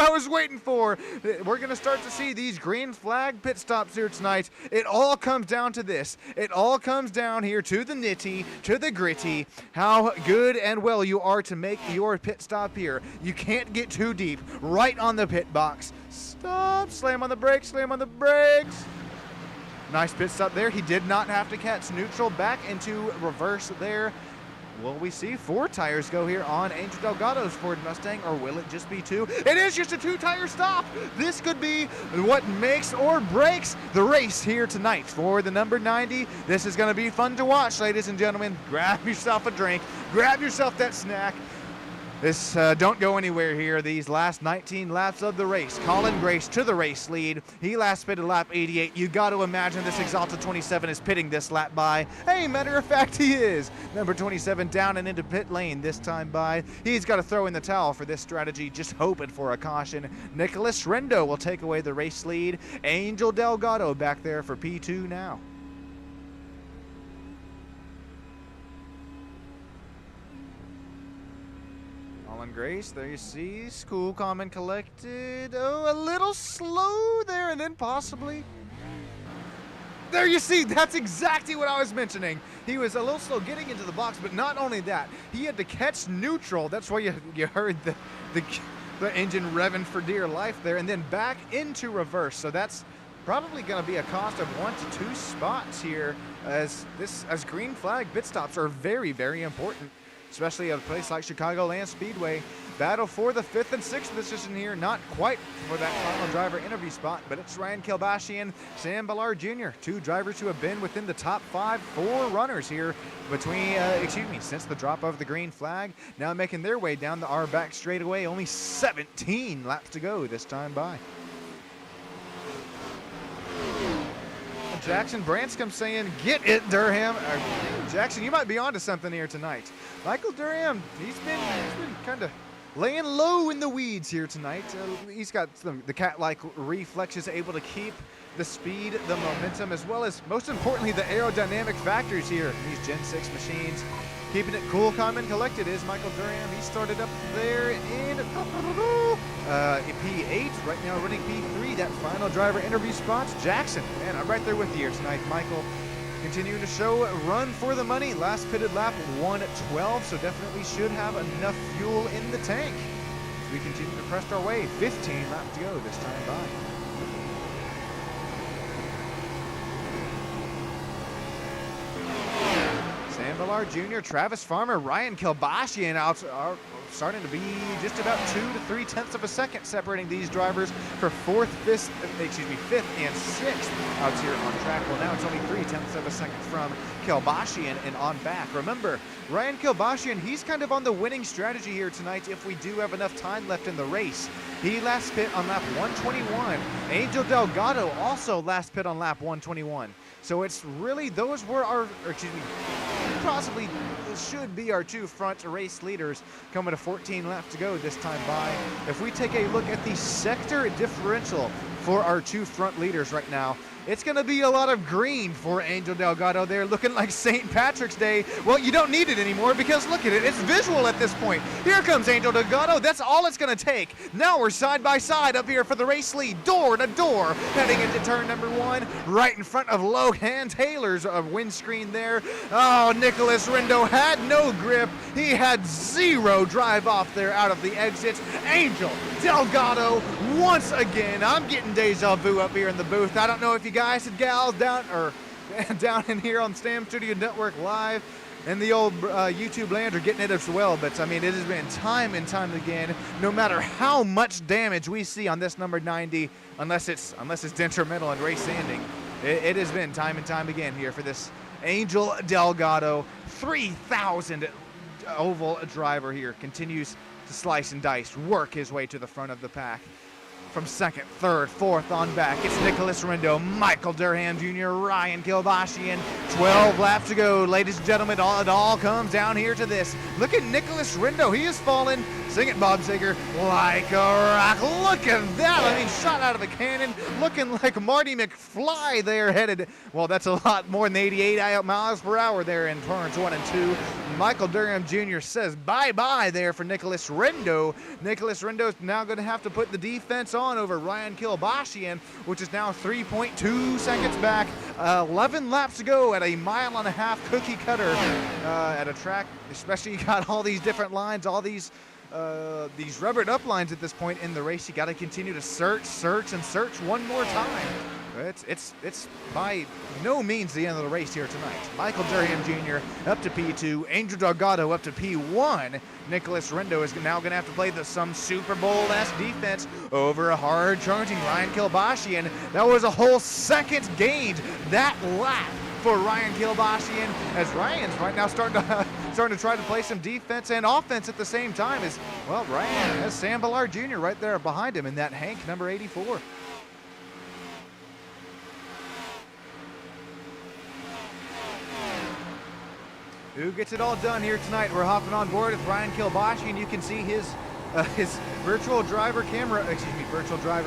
I was waiting for. We're going to start to see these green flag pit stops here tonight. It all comes down to this. It all comes down here to the nitty, to the gritty, how good and well you are to make your pit stop here. You can't get too deep. Right on the pit box. Stop. Slam on the brakes. Slam on the brakes. Nice pit stop there. He did not have to catch neutral. Back into reverse there. Will we see 4 tires go here on Angel Delgado's Ford Mustang, or will it just be 2? It is just a 2-tire stop. This could be what makes or breaks the race here tonight for the number 90. This is going to be fun to watch, ladies and gentlemen. Grab yourself a drink. Grab yourself that snack. This don't go anywhere here. These last 19 laps of the race. Colin Grace to the race lead. He last pitted lap 88. You got to imagine this Exalted 27 is pitting this lap by. Hey, matter of fact, he is. Number 27 down and into pit lane this time by. He's got to throw in the towel for this strategy, just hoping for a caution. Nicholas Rindo will take away the race lead. Angel Delgado back there for P2 now. Grace, there you see, cool, calm, and collected. Oh, a little slow there, and then possibly. There you see, that's exactly what I was mentioning. He was a little slow getting into the box, but not only that, he had to catch neutral. That's why you heard the engine revving for dear life there, and then back into reverse. So that's probably going to be a cost of 1 to 2 spots here, as green flag pit stops are very, very important. Especially at a place like Chicagoland Speedway. Battle for the 5th and 6th position here. Not quite for that final driver interview spot, but it's Ryan Kilbashian, Sam Ballard Jr., 2 drivers who have been within the top 5 runners here since the drop of the green flag. Now making their way down the R back straightaway. Only 17 laps to go this time by. Jackson Branscombe saying, "Get it, Durham." Jackson, you might be onto something here tonight. Michael Durham, he's been kind of laying low in the weeds here tonight. He's got the cat-like reflexes, able to keep the speed, the momentum, as well as, most importantly, the aerodynamic factors here. These Gen 6 machines. Keeping it cool, calm, and collected is Michael Durham. He started up there in P8, right now running P3, that final driver interview spots. Jackson, man, I'm right there with you here tonight. Michael continuing to show run for the money. Last pitted lap 1:12, so definitely should have enough fuel in the tank. As we continue to press our way, 15 laps to go this time by. Sam Ballard Jr., Travis Farmer, Ryan Kilbashian out are starting to be just about 2 to 3 tenths of a second separating these drivers for 5th and 6th out here on track. Well, now it's only 3 tenths of a second from Kilbashian and on back. Remember, Ryan Kilbashian, he's kind of on the winning strategy here tonight if we do have enough time left in the race. He last pit on lap 121. Angel Delgado also last pit on lap 121. So it's really, those were possibly should be our 2 front race leaders coming to 14 laps to go this time by. If we take a look at the sector differential for our 2 front leaders right now, it's going to be a lot of green for Angel Delgado there, looking like St. Patrick's Day. Well, you don't need it anymore because look at it. It's visual at this point. Here comes Angel Delgado. That's all it's going to take. Now we're side by side up here for the race lead, door to door, heading into turn number 1, right in front of Logan Taylor's windscreen there. Oh, Nicholas Rindo had no grip. He had 0 drive off there out of the exits. Angel Delgado once again. I'm getting deja vu up here in the booth. I don't know if you guys and gals down in here on Stam Studio Network Live and the old YouTube land are getting it as well, but I mean, it has been time and time again, no matter how much damage we see on this number 90, unless it's detrimental and race sanding, it has been time and time again here for this Angel Delgado, 3,000 oval driver here, continues to slice and dice, work his way to the front of the pack. From second, third, fourth on back, it's Nicholas Rindo, Michael Durham Jr., Ryan Kilbashian. 12 laps to go, ladies and gentlemen. It all comes down here to this. Look at Nicholas Rindo. He has fallen. Sing it, Bob Sager, like a rock. Look at that. I mean, shot out of a cannon, looking like Marty McFly there headed. Well, that's a lot more than 88 miles per hour there in turns 1 and 2. Michael Durham Jr. says bye-bye there for Nicholas Rindo. Nicholas Rindo is now going to have to put the defense on over Ryan Kilbashian, which is now 3.2 seconds back. 11 laps to go at a 1.5-mile cookie cutter at a track, especially you got all these different lines, all these rubbered up lines at this point in the race. You got to continue to search one more time. It's by no means the end of the race here tonight. Michael Durham Jr. up to P2, Angel Delgado up to P1. Nicholas Rindo is now going to have to play some Super Bowl-esque defense over a hard-charging Ryan Kilbashian. That was a whole second gained that lap for Ryan Kilbashian, as Ryan's right now starting to try to play some defense and offense at the same time. As well, Ryan has Sam Ballard Jr. right there behind him in that Hank number 84. Who gets it all done here tonight? We're hopping on board with Ryan Kilbashian. You can see his virtual driver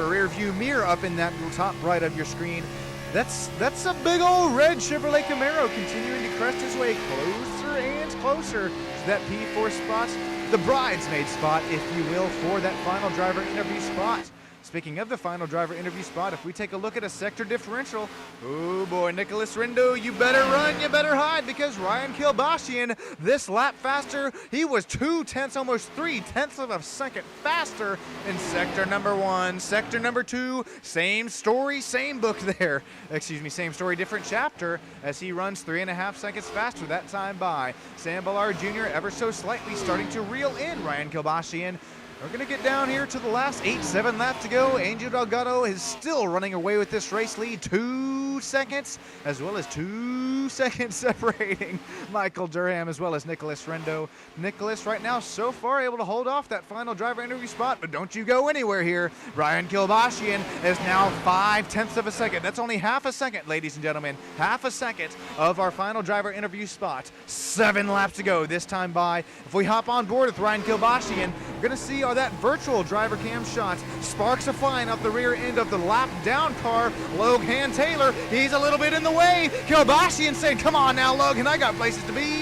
rear view mirror up in that top right of your screen. That's a big old red Chevrolet Camaro continuing to crest his way closer and closer to that P4 spot, the bridesmaid spot, if you will, for that final driver interview spot. Speaking of the final driver interview spot, if we take a look at a sector differential, oh boy, Nicholas Rindo, you better run, you better hide, because Ryan Kilbashian, this lap faster, he was 0.2, almost 0.3 of a second faster in sector number 1. Sector number 2, same story, same book there. Excuse me, same story, different chapter, as he runs 3.5 seconds faster that time by. Sam Ballard Jr. ever so slightly starting to reel in Ryan Kilbashian. We're going to get down here to the last 7 laps to go. Angel Delgado is still running away with this race lead. 2 seconds, as well as 2 seconds separating Michael Durham as well as Nicholas Rindo. Nicholas right now so far able to hold off that final driver interview spot, but don't you go anywhere here. Ryan Kilbashian is now 0.5 of a second. That's only half a second, ladies and gentlemen. Half a second of our final driver interview spot. 7 laps to go this time by. If we hop on board with Ryan Kilbashian, we're going to see that virtual driver cam shot. Sparks are flying up the rear end of the lap down car. Logan Taylor, he's a little bit in the way. Kilbashian saying, come on now, Logan, I got places to be.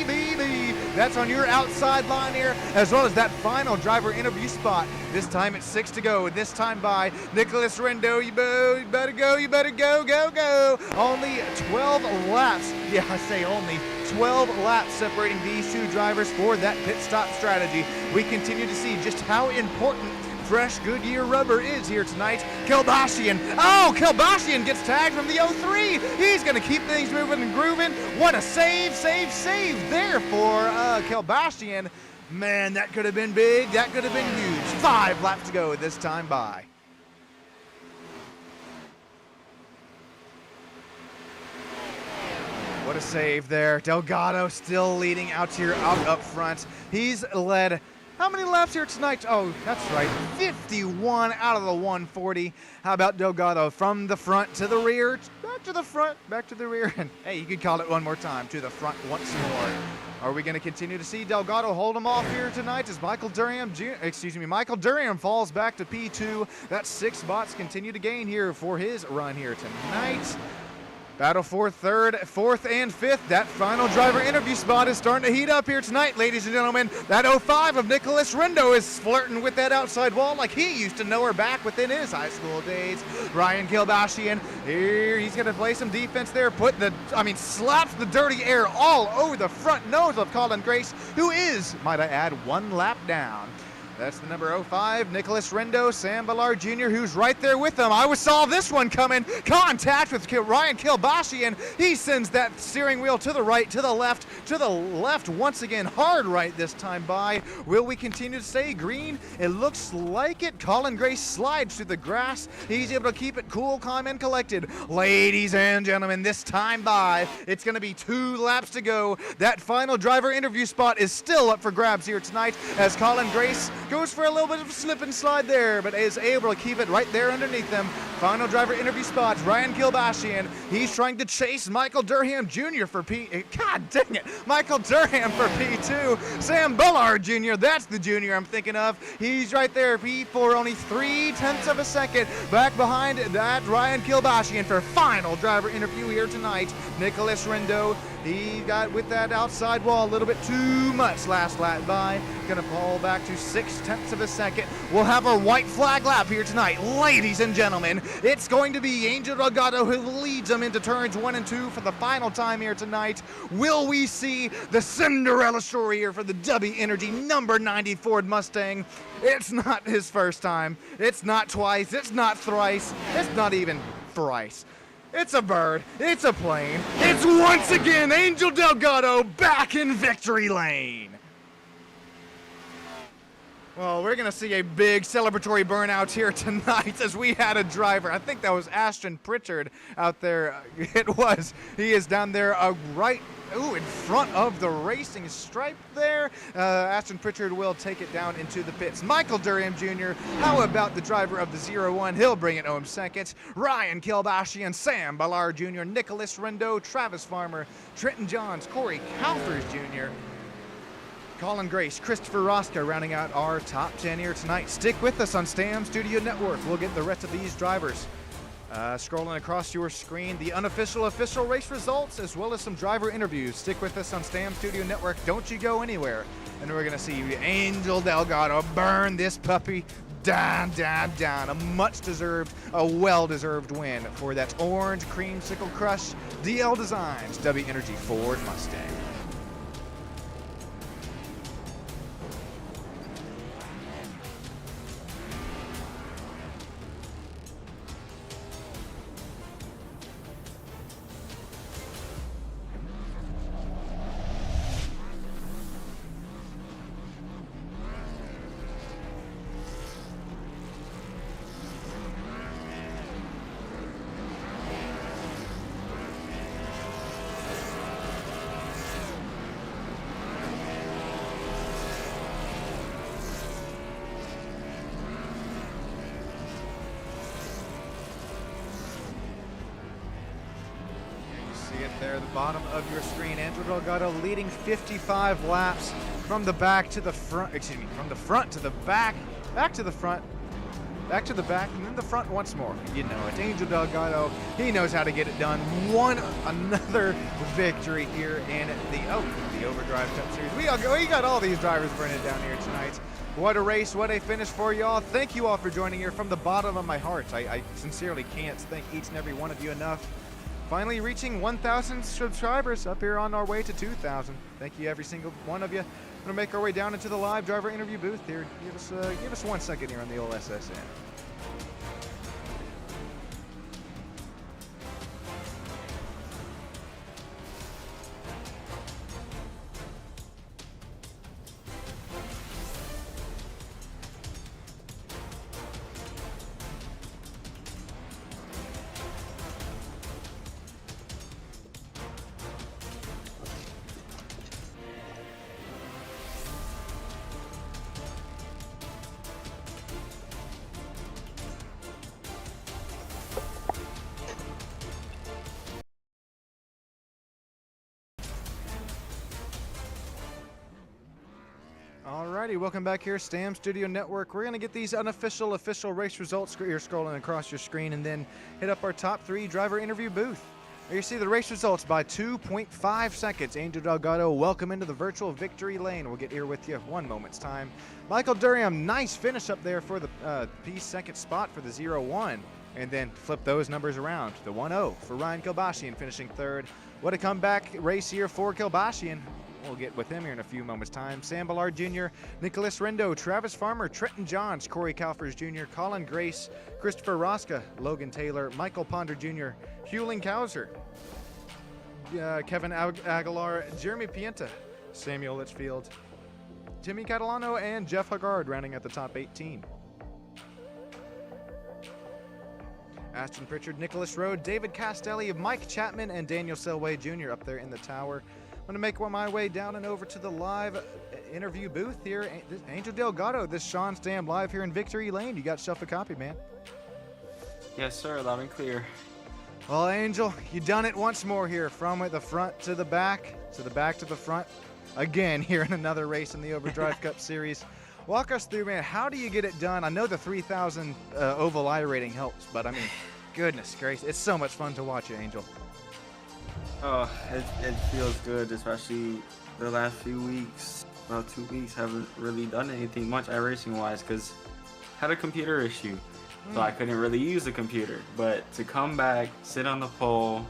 That's on your outside line here, as well as that final driver interview spot. This time it's 6 to go. This time by Nicholas Rindo. You better go. Only 12 laps. Yeah, I say only 12 laps separating these two drivers for that pit stop strategy. We continue to see just how important fresh Goodyear rubber is here tonight. Kilbashian gets tagged from the 03. He's going to keep things moving and grooving. What a save there for Kilbashian. Man, that could have been big. That could have been huge. 5 laps to go this time by. What a save there. Delgado still leading out here, out up front. He's led how many laps here tonight? Oh, that's right, 51 out of the 140. How about Delgado from the front to the rear, back to the front, back to the rear, and hey, you could call it one more time, to the front once more. Are we going to continue to see Delgado hold him off here tonight as Michael Durham falls back to P2. That's 6 spots continue to gain here for his run here tonight. Battle for third, fourth, and fifth. That final driver interview spot is starting to heat up here tonight, ladies and gentlemen. That 05 of Nicholas Rindo is flirting with that outside wall like he used to know her back within his high school days. Ryan Kilbashian, here he's going to play some defense there. Slaps the dirty air all over the front nose of Colin Grace, who is, might I add, 1 lap down. That's the number 05, Nicholas Rendo, Sam Ballard Jr., who's right there with them. I saw this one coming. Contact with Ryan Kilbashian. He sends that steering wheel to the right, to the left once again. Hard right this time by. Will we continue to stay green? It looks like it. Colin Grace slides through the grass. He's able to keep it cool, calm, and collected. Ladies and gentlemen, this time by. It's going to be 2 laps to go. That final driver interview spot is still up for grabs here tonight as Colin Grace goes for a little bit of a slip and slide there, but is able to keep it right there underneath them. Final driver interview spots, Ryan Kilbashian. He's trying to chase Michael Durham Jr. for God dang it, Michael Durham for P2. Sam Bullard Jr., that's the junior I'm thinking of. He's right there, P4, only 0.3 of a second. Back behind that, Ryan Kilbashian for final driver interview here tonight. Nicholas Rendo, he got with that outside wall a little bit too much last lap by. Gonna pull back to 0.6 of a second. We'll have our white flag lap here tonight. Ladies and gentlemen, it's going to be Angel Delgado who leads them into turns 1 and 2 for the final time here tonight. Will we see the Cinderella story here for the W Energy number 90 Ford Mustang? It's not his first time. It's not twice. It's not thrice. It's not even thrice. It's a bird, it's a plane, it's once again Angel Delgado back in victory lane. Well, we're going to see a big celebratory burnout here tonight as we had a driver. I think that was Ashton Pritchard out there. It was. He is down there right in front of the racing stripe there. Ashton Pritchard will take it down into the pits. Michael Durham Jr., how about the driver of the 01? He'll bring it home second. Ryan Kilbashian, Sam Ballard Jr., Nicholas Rendo, Travis Farmer, Trenton Johns, Corey Calfers Jr., Colin Grace, Christopher Rosca rounding out our top 10 here tonight. Stick with us on Stam Studio Network. We'll get the rest of these drivers. Scrolling across your screen, the unofficial official race results, as well as some driver interviews. Stick with us on Stam Studio Network. Don't you go anywhere. And we're going to see Angel Delgado burn this puppy down, down, down. A much-deserved, a well-deserved win for that orange creamsicle crush DL Designs W Energy Ford Mustang. There, the bottom of your screen, Angel Delgado leading 55 laps from the back to the front, from the front to the back, back to the front, back to the back, and then the front once more. You know it, Angel Delgado, he knows how to get it done. Won another victory here in the Overdrive Cup Series. We got all these drivers burning down here tonight. What a race, what a finish for y'all. Thank you all for joining here from the bottom of my heart. I sincerely can't thank each and every one of you enough. Finally reaching 1,000 subscribers, up here on our way to 2,000. Thank you, every single one of you. We're gonna make our way down into the live driver interview booth here. Give us 1 second here on the old SSN. Alrighty, welcome back here, Stam Studio Network. We're going to get these unofficial, official race results here scrolling across your screen and then hit up our top 3 driver interview booth. There you see the race results by 2.5 seconds. Angel Delgado, welcome into the virtual victory lane. We'll get here with you 1 moment's time. Michael Durham, nice finish up there for the P2 spot for the 01. And then flip those numbers around. The 1-0 for Ryan Kilbashian finishing 3rd. What a comeback race here for Kilbashian. We'll get with him here in a few moments' time. Sam Ballard Jr., Nicholas Rendo, Travis Farmer, Trenton Johns, Corey Calfers Jr., Colin Grace, Christopher Rosca, Logan Taylor, Michael Ponder Jr., Hewling Kauser, Kevin Aguilar, Jeremy Pienta, Samuel Litchfield, Timmy Catalano, and Jeff Haggard rounding at the top 18. Ashton Pritchard, Nicholas Rode, David Castelli, Mike Chapman, and Daniel Selway Jr. up there in the tower. I'm going to make my way down and over to the live interview booth here. Angel Delgado, this Sean Stam live here in Victory Lane. You got yourself a copy, man. Yes, sir. Loud and clear. Well, Angel, you done it once more here, from the front to the back, to the back to the front. Again, here in another race in the Overdrive Cup Series. Walk us through, man. How do you get it done? I know the 3,000 oval eye rating helps, but I mean, goodness gracious, it's so much fun to watch you, Angel. Oh, it feels good, especially the last few weeks. About 2 weeks, haven't really done anything much iRacing-wise because had a computer issue, so I couldn't really use the computer. But to come back, sit on the pole,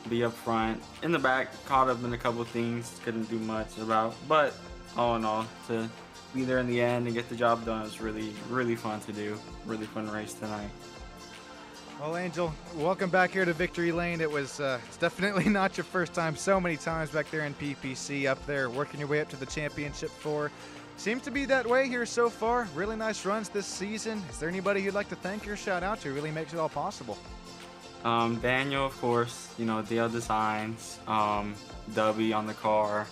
be up front, in the back, caught up in a couple things, couldn't do much about. But all in all, to be there in the end and get the job done was really, really fun to do. Really fun race tonight. Well, Angel, welcome back here to Victory Lane. It's definitely not your first time. So many times back there in PPC, up there working your way up to the championship four. Seems to be that way here so far. Really nice runs this season. Is there anybody you'd like to thank or shout out to? Really makes it all possible. Daniel, of course, DL Designs, Dubby on the car,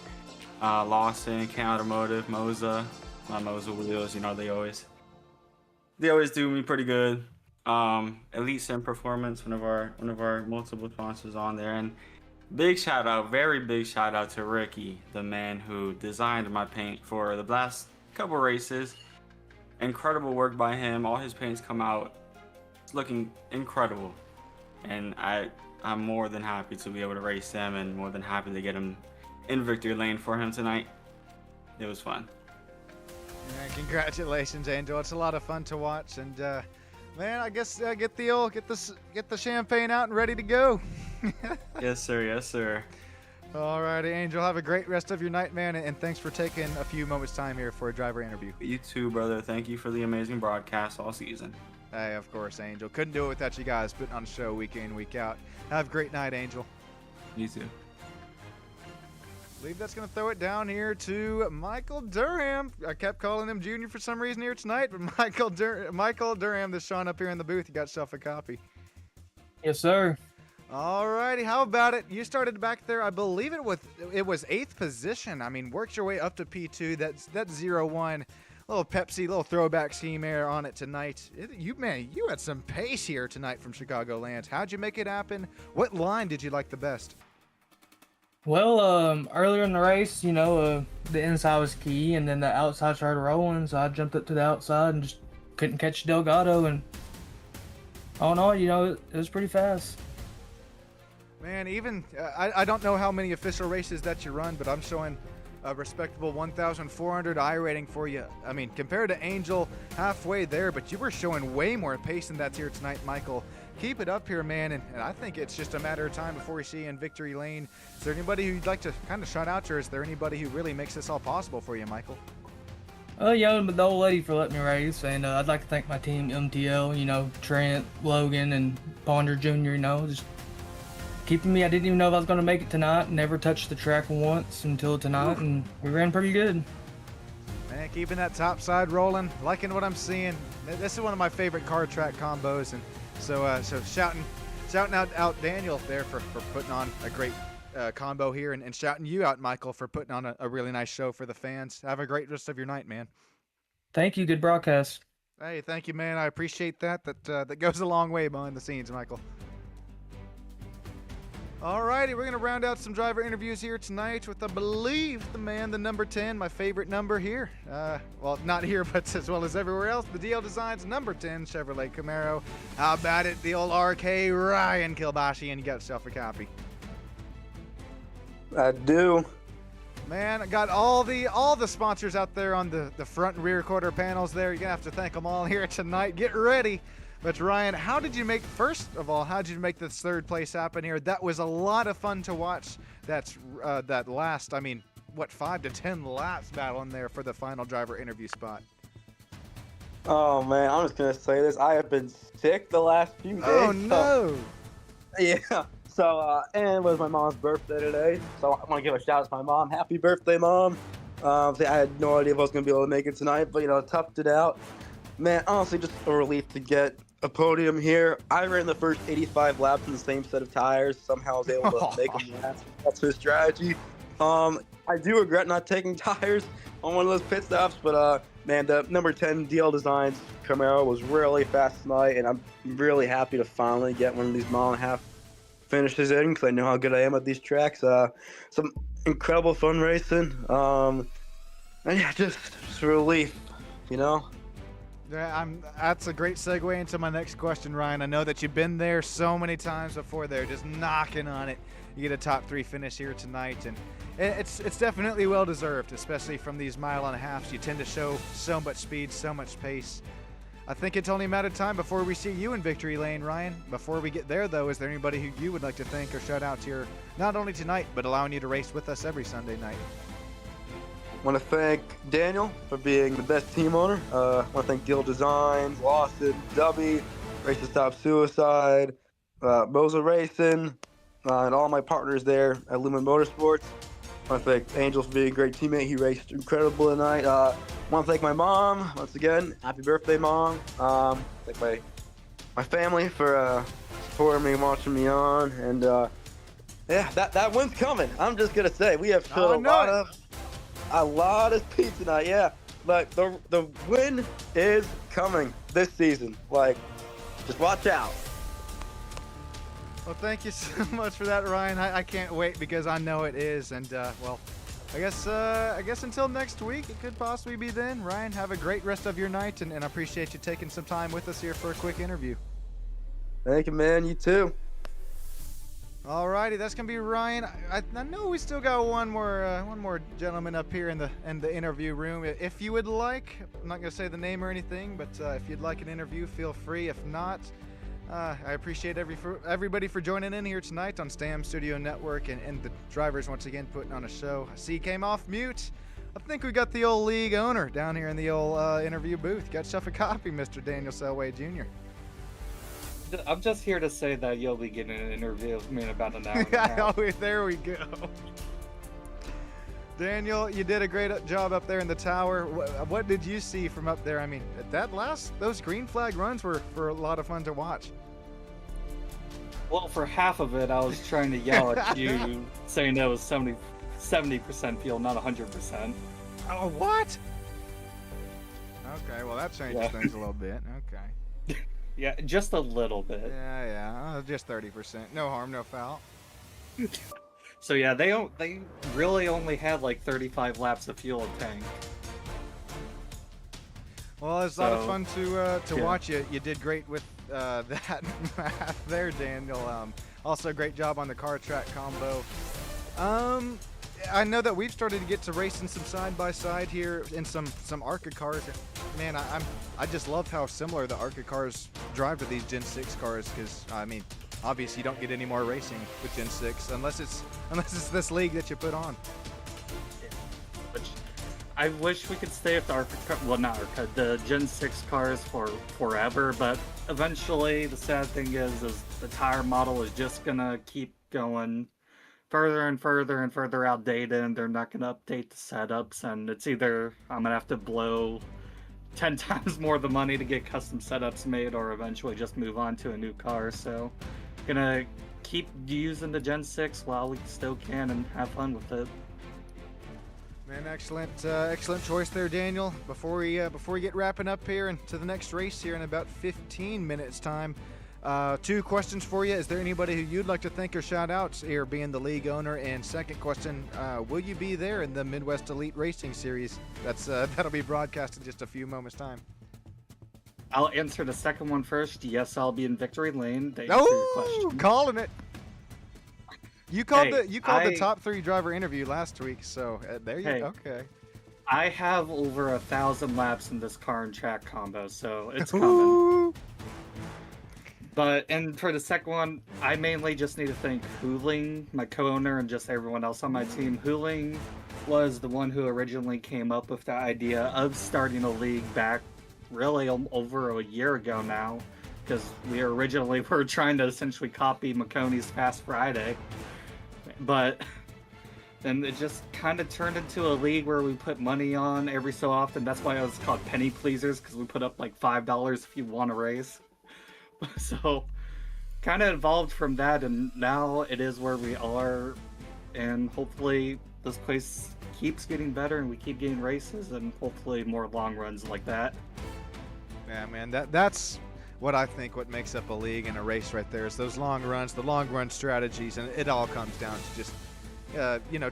Lawson, Ken Automotive, Moza, Moza Wheels, they always do me pretty good. Elite Sim Performance, one of our multiple sponsors on there, and very big shout out to Ricky, the man who designed my paint for the last couple races. Incredible work by him. All his paints come out looking incredible, and I'm more than happy to be able to race them, and more than happy to get him in Victory Lane for him tonight. It was fun. Yeah, congratulations, Angel. It's a lot of fun to watch, and man, I guess get the champagne out and ready to go. Yes, sir. Yes, sir. All righty, Angel. Have a great rest of your night, man, and thanks for taking a few moments time here for a driver interview. You too, brother. Thank you for the amazing broadcast all season. Hey, of course, Angel. Couldn't do it without you guys putting on a show week in, week out. Have a great night, Angel. You too. I believe that's going to throw it down here to Michael Durham. I kept calling him Junior for some reason here tonight, but Michael Durham, this Sean up here in the booth. You got yourself a copy. Yes, sir. All righty, how about it? You started back there, I believe it was 8th position. I mean, worked your way up to P2. That's 0-1. Little Pepsi, little throwback scheme air on it tonight. You had some pace here tonight from Chicagoland. How'd you make it happen? What line did you like the best? Well, earlier in the race, the inside was key, and then the outside started rolling, so I jumped up to the outside and just couldn't catch Delgado, and all in all, it was pretty fast. Man, even I don't know how many official races that you run, but I'm showing a respectable 1,400 I rating for you. I mean, compared to Angel, halfway there, but you were showing way more pace than that's here tonight, Michael. Keep it up here, man, and I think it's just a matter of time before we see you in Victory Lane. Is there anybody who you'd like to kind of shout out to, or is there anybody who really makes this all possible for you, Michael? Yeah, the old lady for letting me race, and I'd like to thank my team, MTL, Trent, Logan, and Ponder Jr., just keeping me. I didn't even know if I was going to make it tonight. Never touched the track once until tonight, and we ran pretty good. Man, keeping that top side rolling, liking what I'm seeing. This is one of my favorite car track combos, and so shouting out Daniel there for putting on a great combo here, and shouting you out, Michael, for putting on a really nice show for the fans. Have a great rest of your night, man. Thank you. Good broadcast. Hey, thank you, man. I appreciate that. That goes a long way behind the scenes, Michael. All righty, we're going to round out some driver interviews here tonight with, I believe, the number 10, my favorite number here. Well, not here, but as well as everywhere else, the DL Designs number 10 Chevrolet Camaro. How about it, the old RK Ryan Kilbashi, and you got yourself a copy. I do. Man, I got all the sponsors out there on the front and rear quarter panels there. You're going to have to thank them all here tonight. Get ready. But Ryan, how did you make this third place happen here? That was a lot of fun to watch. That last, what, 5 to 10 laps battling there for the final driver interview spot. Oh man, I'm just gonna say this. I have been sick the last few days. Oh no! Yeah. So and it was my mom's birthday today. So I want to give a shout out to my mom. Happy birthday, Mom. I had no idea if I was gonna be able to make it tonight, but toughed it out. Man, honestly, just a relief to get a podium here. I ran the first 85 laps in the same set of tires. Somehow I was able to make them last. That's her strategy. I do regret not taking tires on one of those pit stops, but man, the number 10 DL Designs Camaro was really fast tonight, and I'm really happy to finally get one of these mile-and-a-half finishes in because I know how good I am at these tracks. Some incredible fun racing, and yeah, just relief, Yeah, that's a great segue into my next question, Ryan. I know that you've been there so many times before. There, just knocking on it. You get a top 3 finish here tonight, and it's definitely well deserved, especially from these mile-and-a-halves. You tend to show so much speed, so much pace. I think it's only a matter of time before we see you in victory lane, Ryan. Before we get there, though, is there anybody who you would like to thank or shout out here, not only tonight, but allowing you to race with us every Sunday night? I want to thank Daniel for being the best team owner. I want to thank Deal Designs, Lawson, Dubby, Race to Stop Suicide, Moza Racing, and all my partners there at Lumen Motorsports. I want to thank Angel for being a great teammate. He raced incredible tonight. I want to thank my mom once again. Happy birthday, Mom. Thank my family for supporting me and watching me on. And yeah, that win's coming. I'm just gonna say we have showed a lot of speed tonight. Yeah, like the win is coming this season. Like, just watch out. Well, thank you so much for that, Ryan. I can't wait because I know it is. And, well, I guess until next week, it could possibly be then. Ryan, have a great rest of your night, and I appreciate you taking some time with us here for a quick interview. Thank you, man. You too. Alrighty, that's gonna be Ryan. I know we still got one more gentleman up here in the interview room. If you would like, I'm not gonna say the name or anything, but if you'd like an interview, feel free. If not, I appreciate everybody for joining in here tonight on Stam Studio Network and the drivers once again putting on a show. I see you came off mute. I think we got the old league owner down here in the old interview booth. Got yourself a copy, Mr. Daniel Selway Jr. I'm just here to say that you'll be getting an interview with me in about an hour and a half. Oh, there we go. Daniel, you did a great job up there in the tower. What did you see from up there? I mean, those green flag runs were a lot of fun to watch. Well, for half of it, I was trying to yell at you, saying that was 70% fuel, not 100%. Oh, what? Okay, well, that changes things a little bit. Okay. Yeah, just a little bit. Yeah, just 30%. No harm, no foul. So yeah, they really only had like 35 laps of fuel tank. Well, it's a lot of fun to watch you. You did great with that math there, Daniel. Also, great job on the car track combo. I know that we've started to get to racing some side by side here in some ARCA cars. Man, I just love how similar the ARCA cars drive to these Gen 6 cars. Because I mean, obviously you don't get any more racing with Gen 6 unless it's this league that you put on. Which I wish we could stay with the ARCA, well, not ARCA, the Gen 6 cars for forever. But eventually, the sad thing is the tire model is just gonna keep going further and further and further outdated, and they're not going to update the setups, and it's either I'm going to have to blow 10 times more of the money to get custom setups made, or eventually just move on to a new car. So gonna keep using the Gen 6 while we still can and have fun with it. Man, excellent choice there, Daniel. Before we get wrapping up here and to the next race here in about 15 minutes time, 2 questions for you. Is there anybody who you'd like to thank or shout out here, being the league owner? And second question, will you be there in the Midwest Elite Racing Series? That'll be broadcast in just a few moments time. I'll answer the second one first. Yes, I'll be in Victory Lane. Thanks for your question. Calling it. You called the top 3 driver interview last week, so there you go. Okay. I have over 1,000 laps in this car and track combo, so it's coming. And for the second one, I mainly just need to thank Huling, my co-owner, and just everyone else on my team. Huling was the one who originally came up with the idea of starting a league back really over a year ago now, because we originally were trying to essentially copy Maconie's Fast Friday, but then it just kind of turned into a league where we put money on every so often. That's why it was called Penny Pleasers, because we put up like $5 if you want a race. So kind of evolved from that, and now it is where we are, and hopefully this place keeps getting better and we keep getting races and hopefully more long runs like that. Yeah, man, that's what I think what makes up a league and a race right there is those long runs, the long run strategies, and it all comes down to just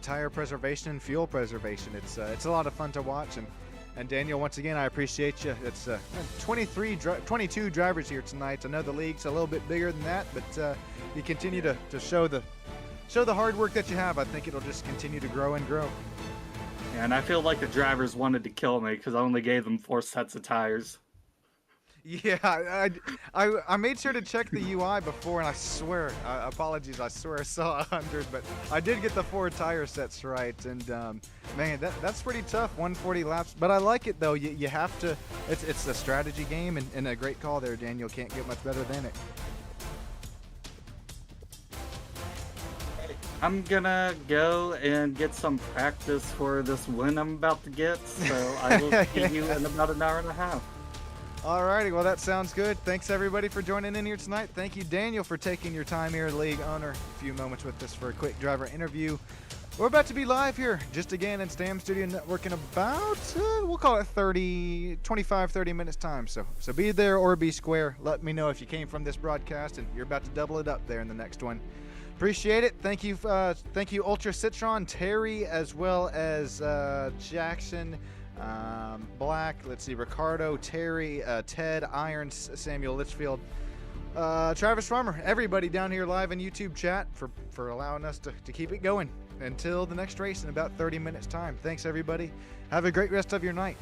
tire preservation and fuel preservation. It's a lot of fun to watch, and Daniel, once again, I appreciate you. It's 22 drivers here tonight. I know the league's a little bit bigger than that, but you continue to show the hard work that you have. I think it'll just continue to grow and grow. And I feel like the drivers wanted to kill me because I only gave them 4 sets of tires. Yeah, I made sure to check the UI before, and I swear, apologies, I swear I saw 100, but I did get the 4 tire sets right, and man, that's pretty tough, 140 laps, but I like it though. You have to, it's a strategy game, and a great call there, Daniel. Can't get much better than it. I'm gonna go and get some practice for this win I'm about to get, so I will see you in about an hour and a half. Alrighty, well that sounds good. Thanks everybody for joining in here tonight. Thank you, Daniel, for taking your time here, league owner, a few moments with us for a quick driver interview. We're about to be live here, just again in Stam Studio Network in about, we'll call it 25, 30 minutes time. So be there or be square. Let me know if you came from this broadcast and you're about to double it up there in the next one. Appreciate it. Thank you, Ultra Citron, Terry, as well as Jackson, Black, let's see, Ricardo, Terry, Ted, Irons, Samuel Litchfield, Travis Farmer, everybody down here live in YouTube chat for allowing us to keep it going until the next race in about 30 minutes time. Thanks everybody. Have a great rest of your night.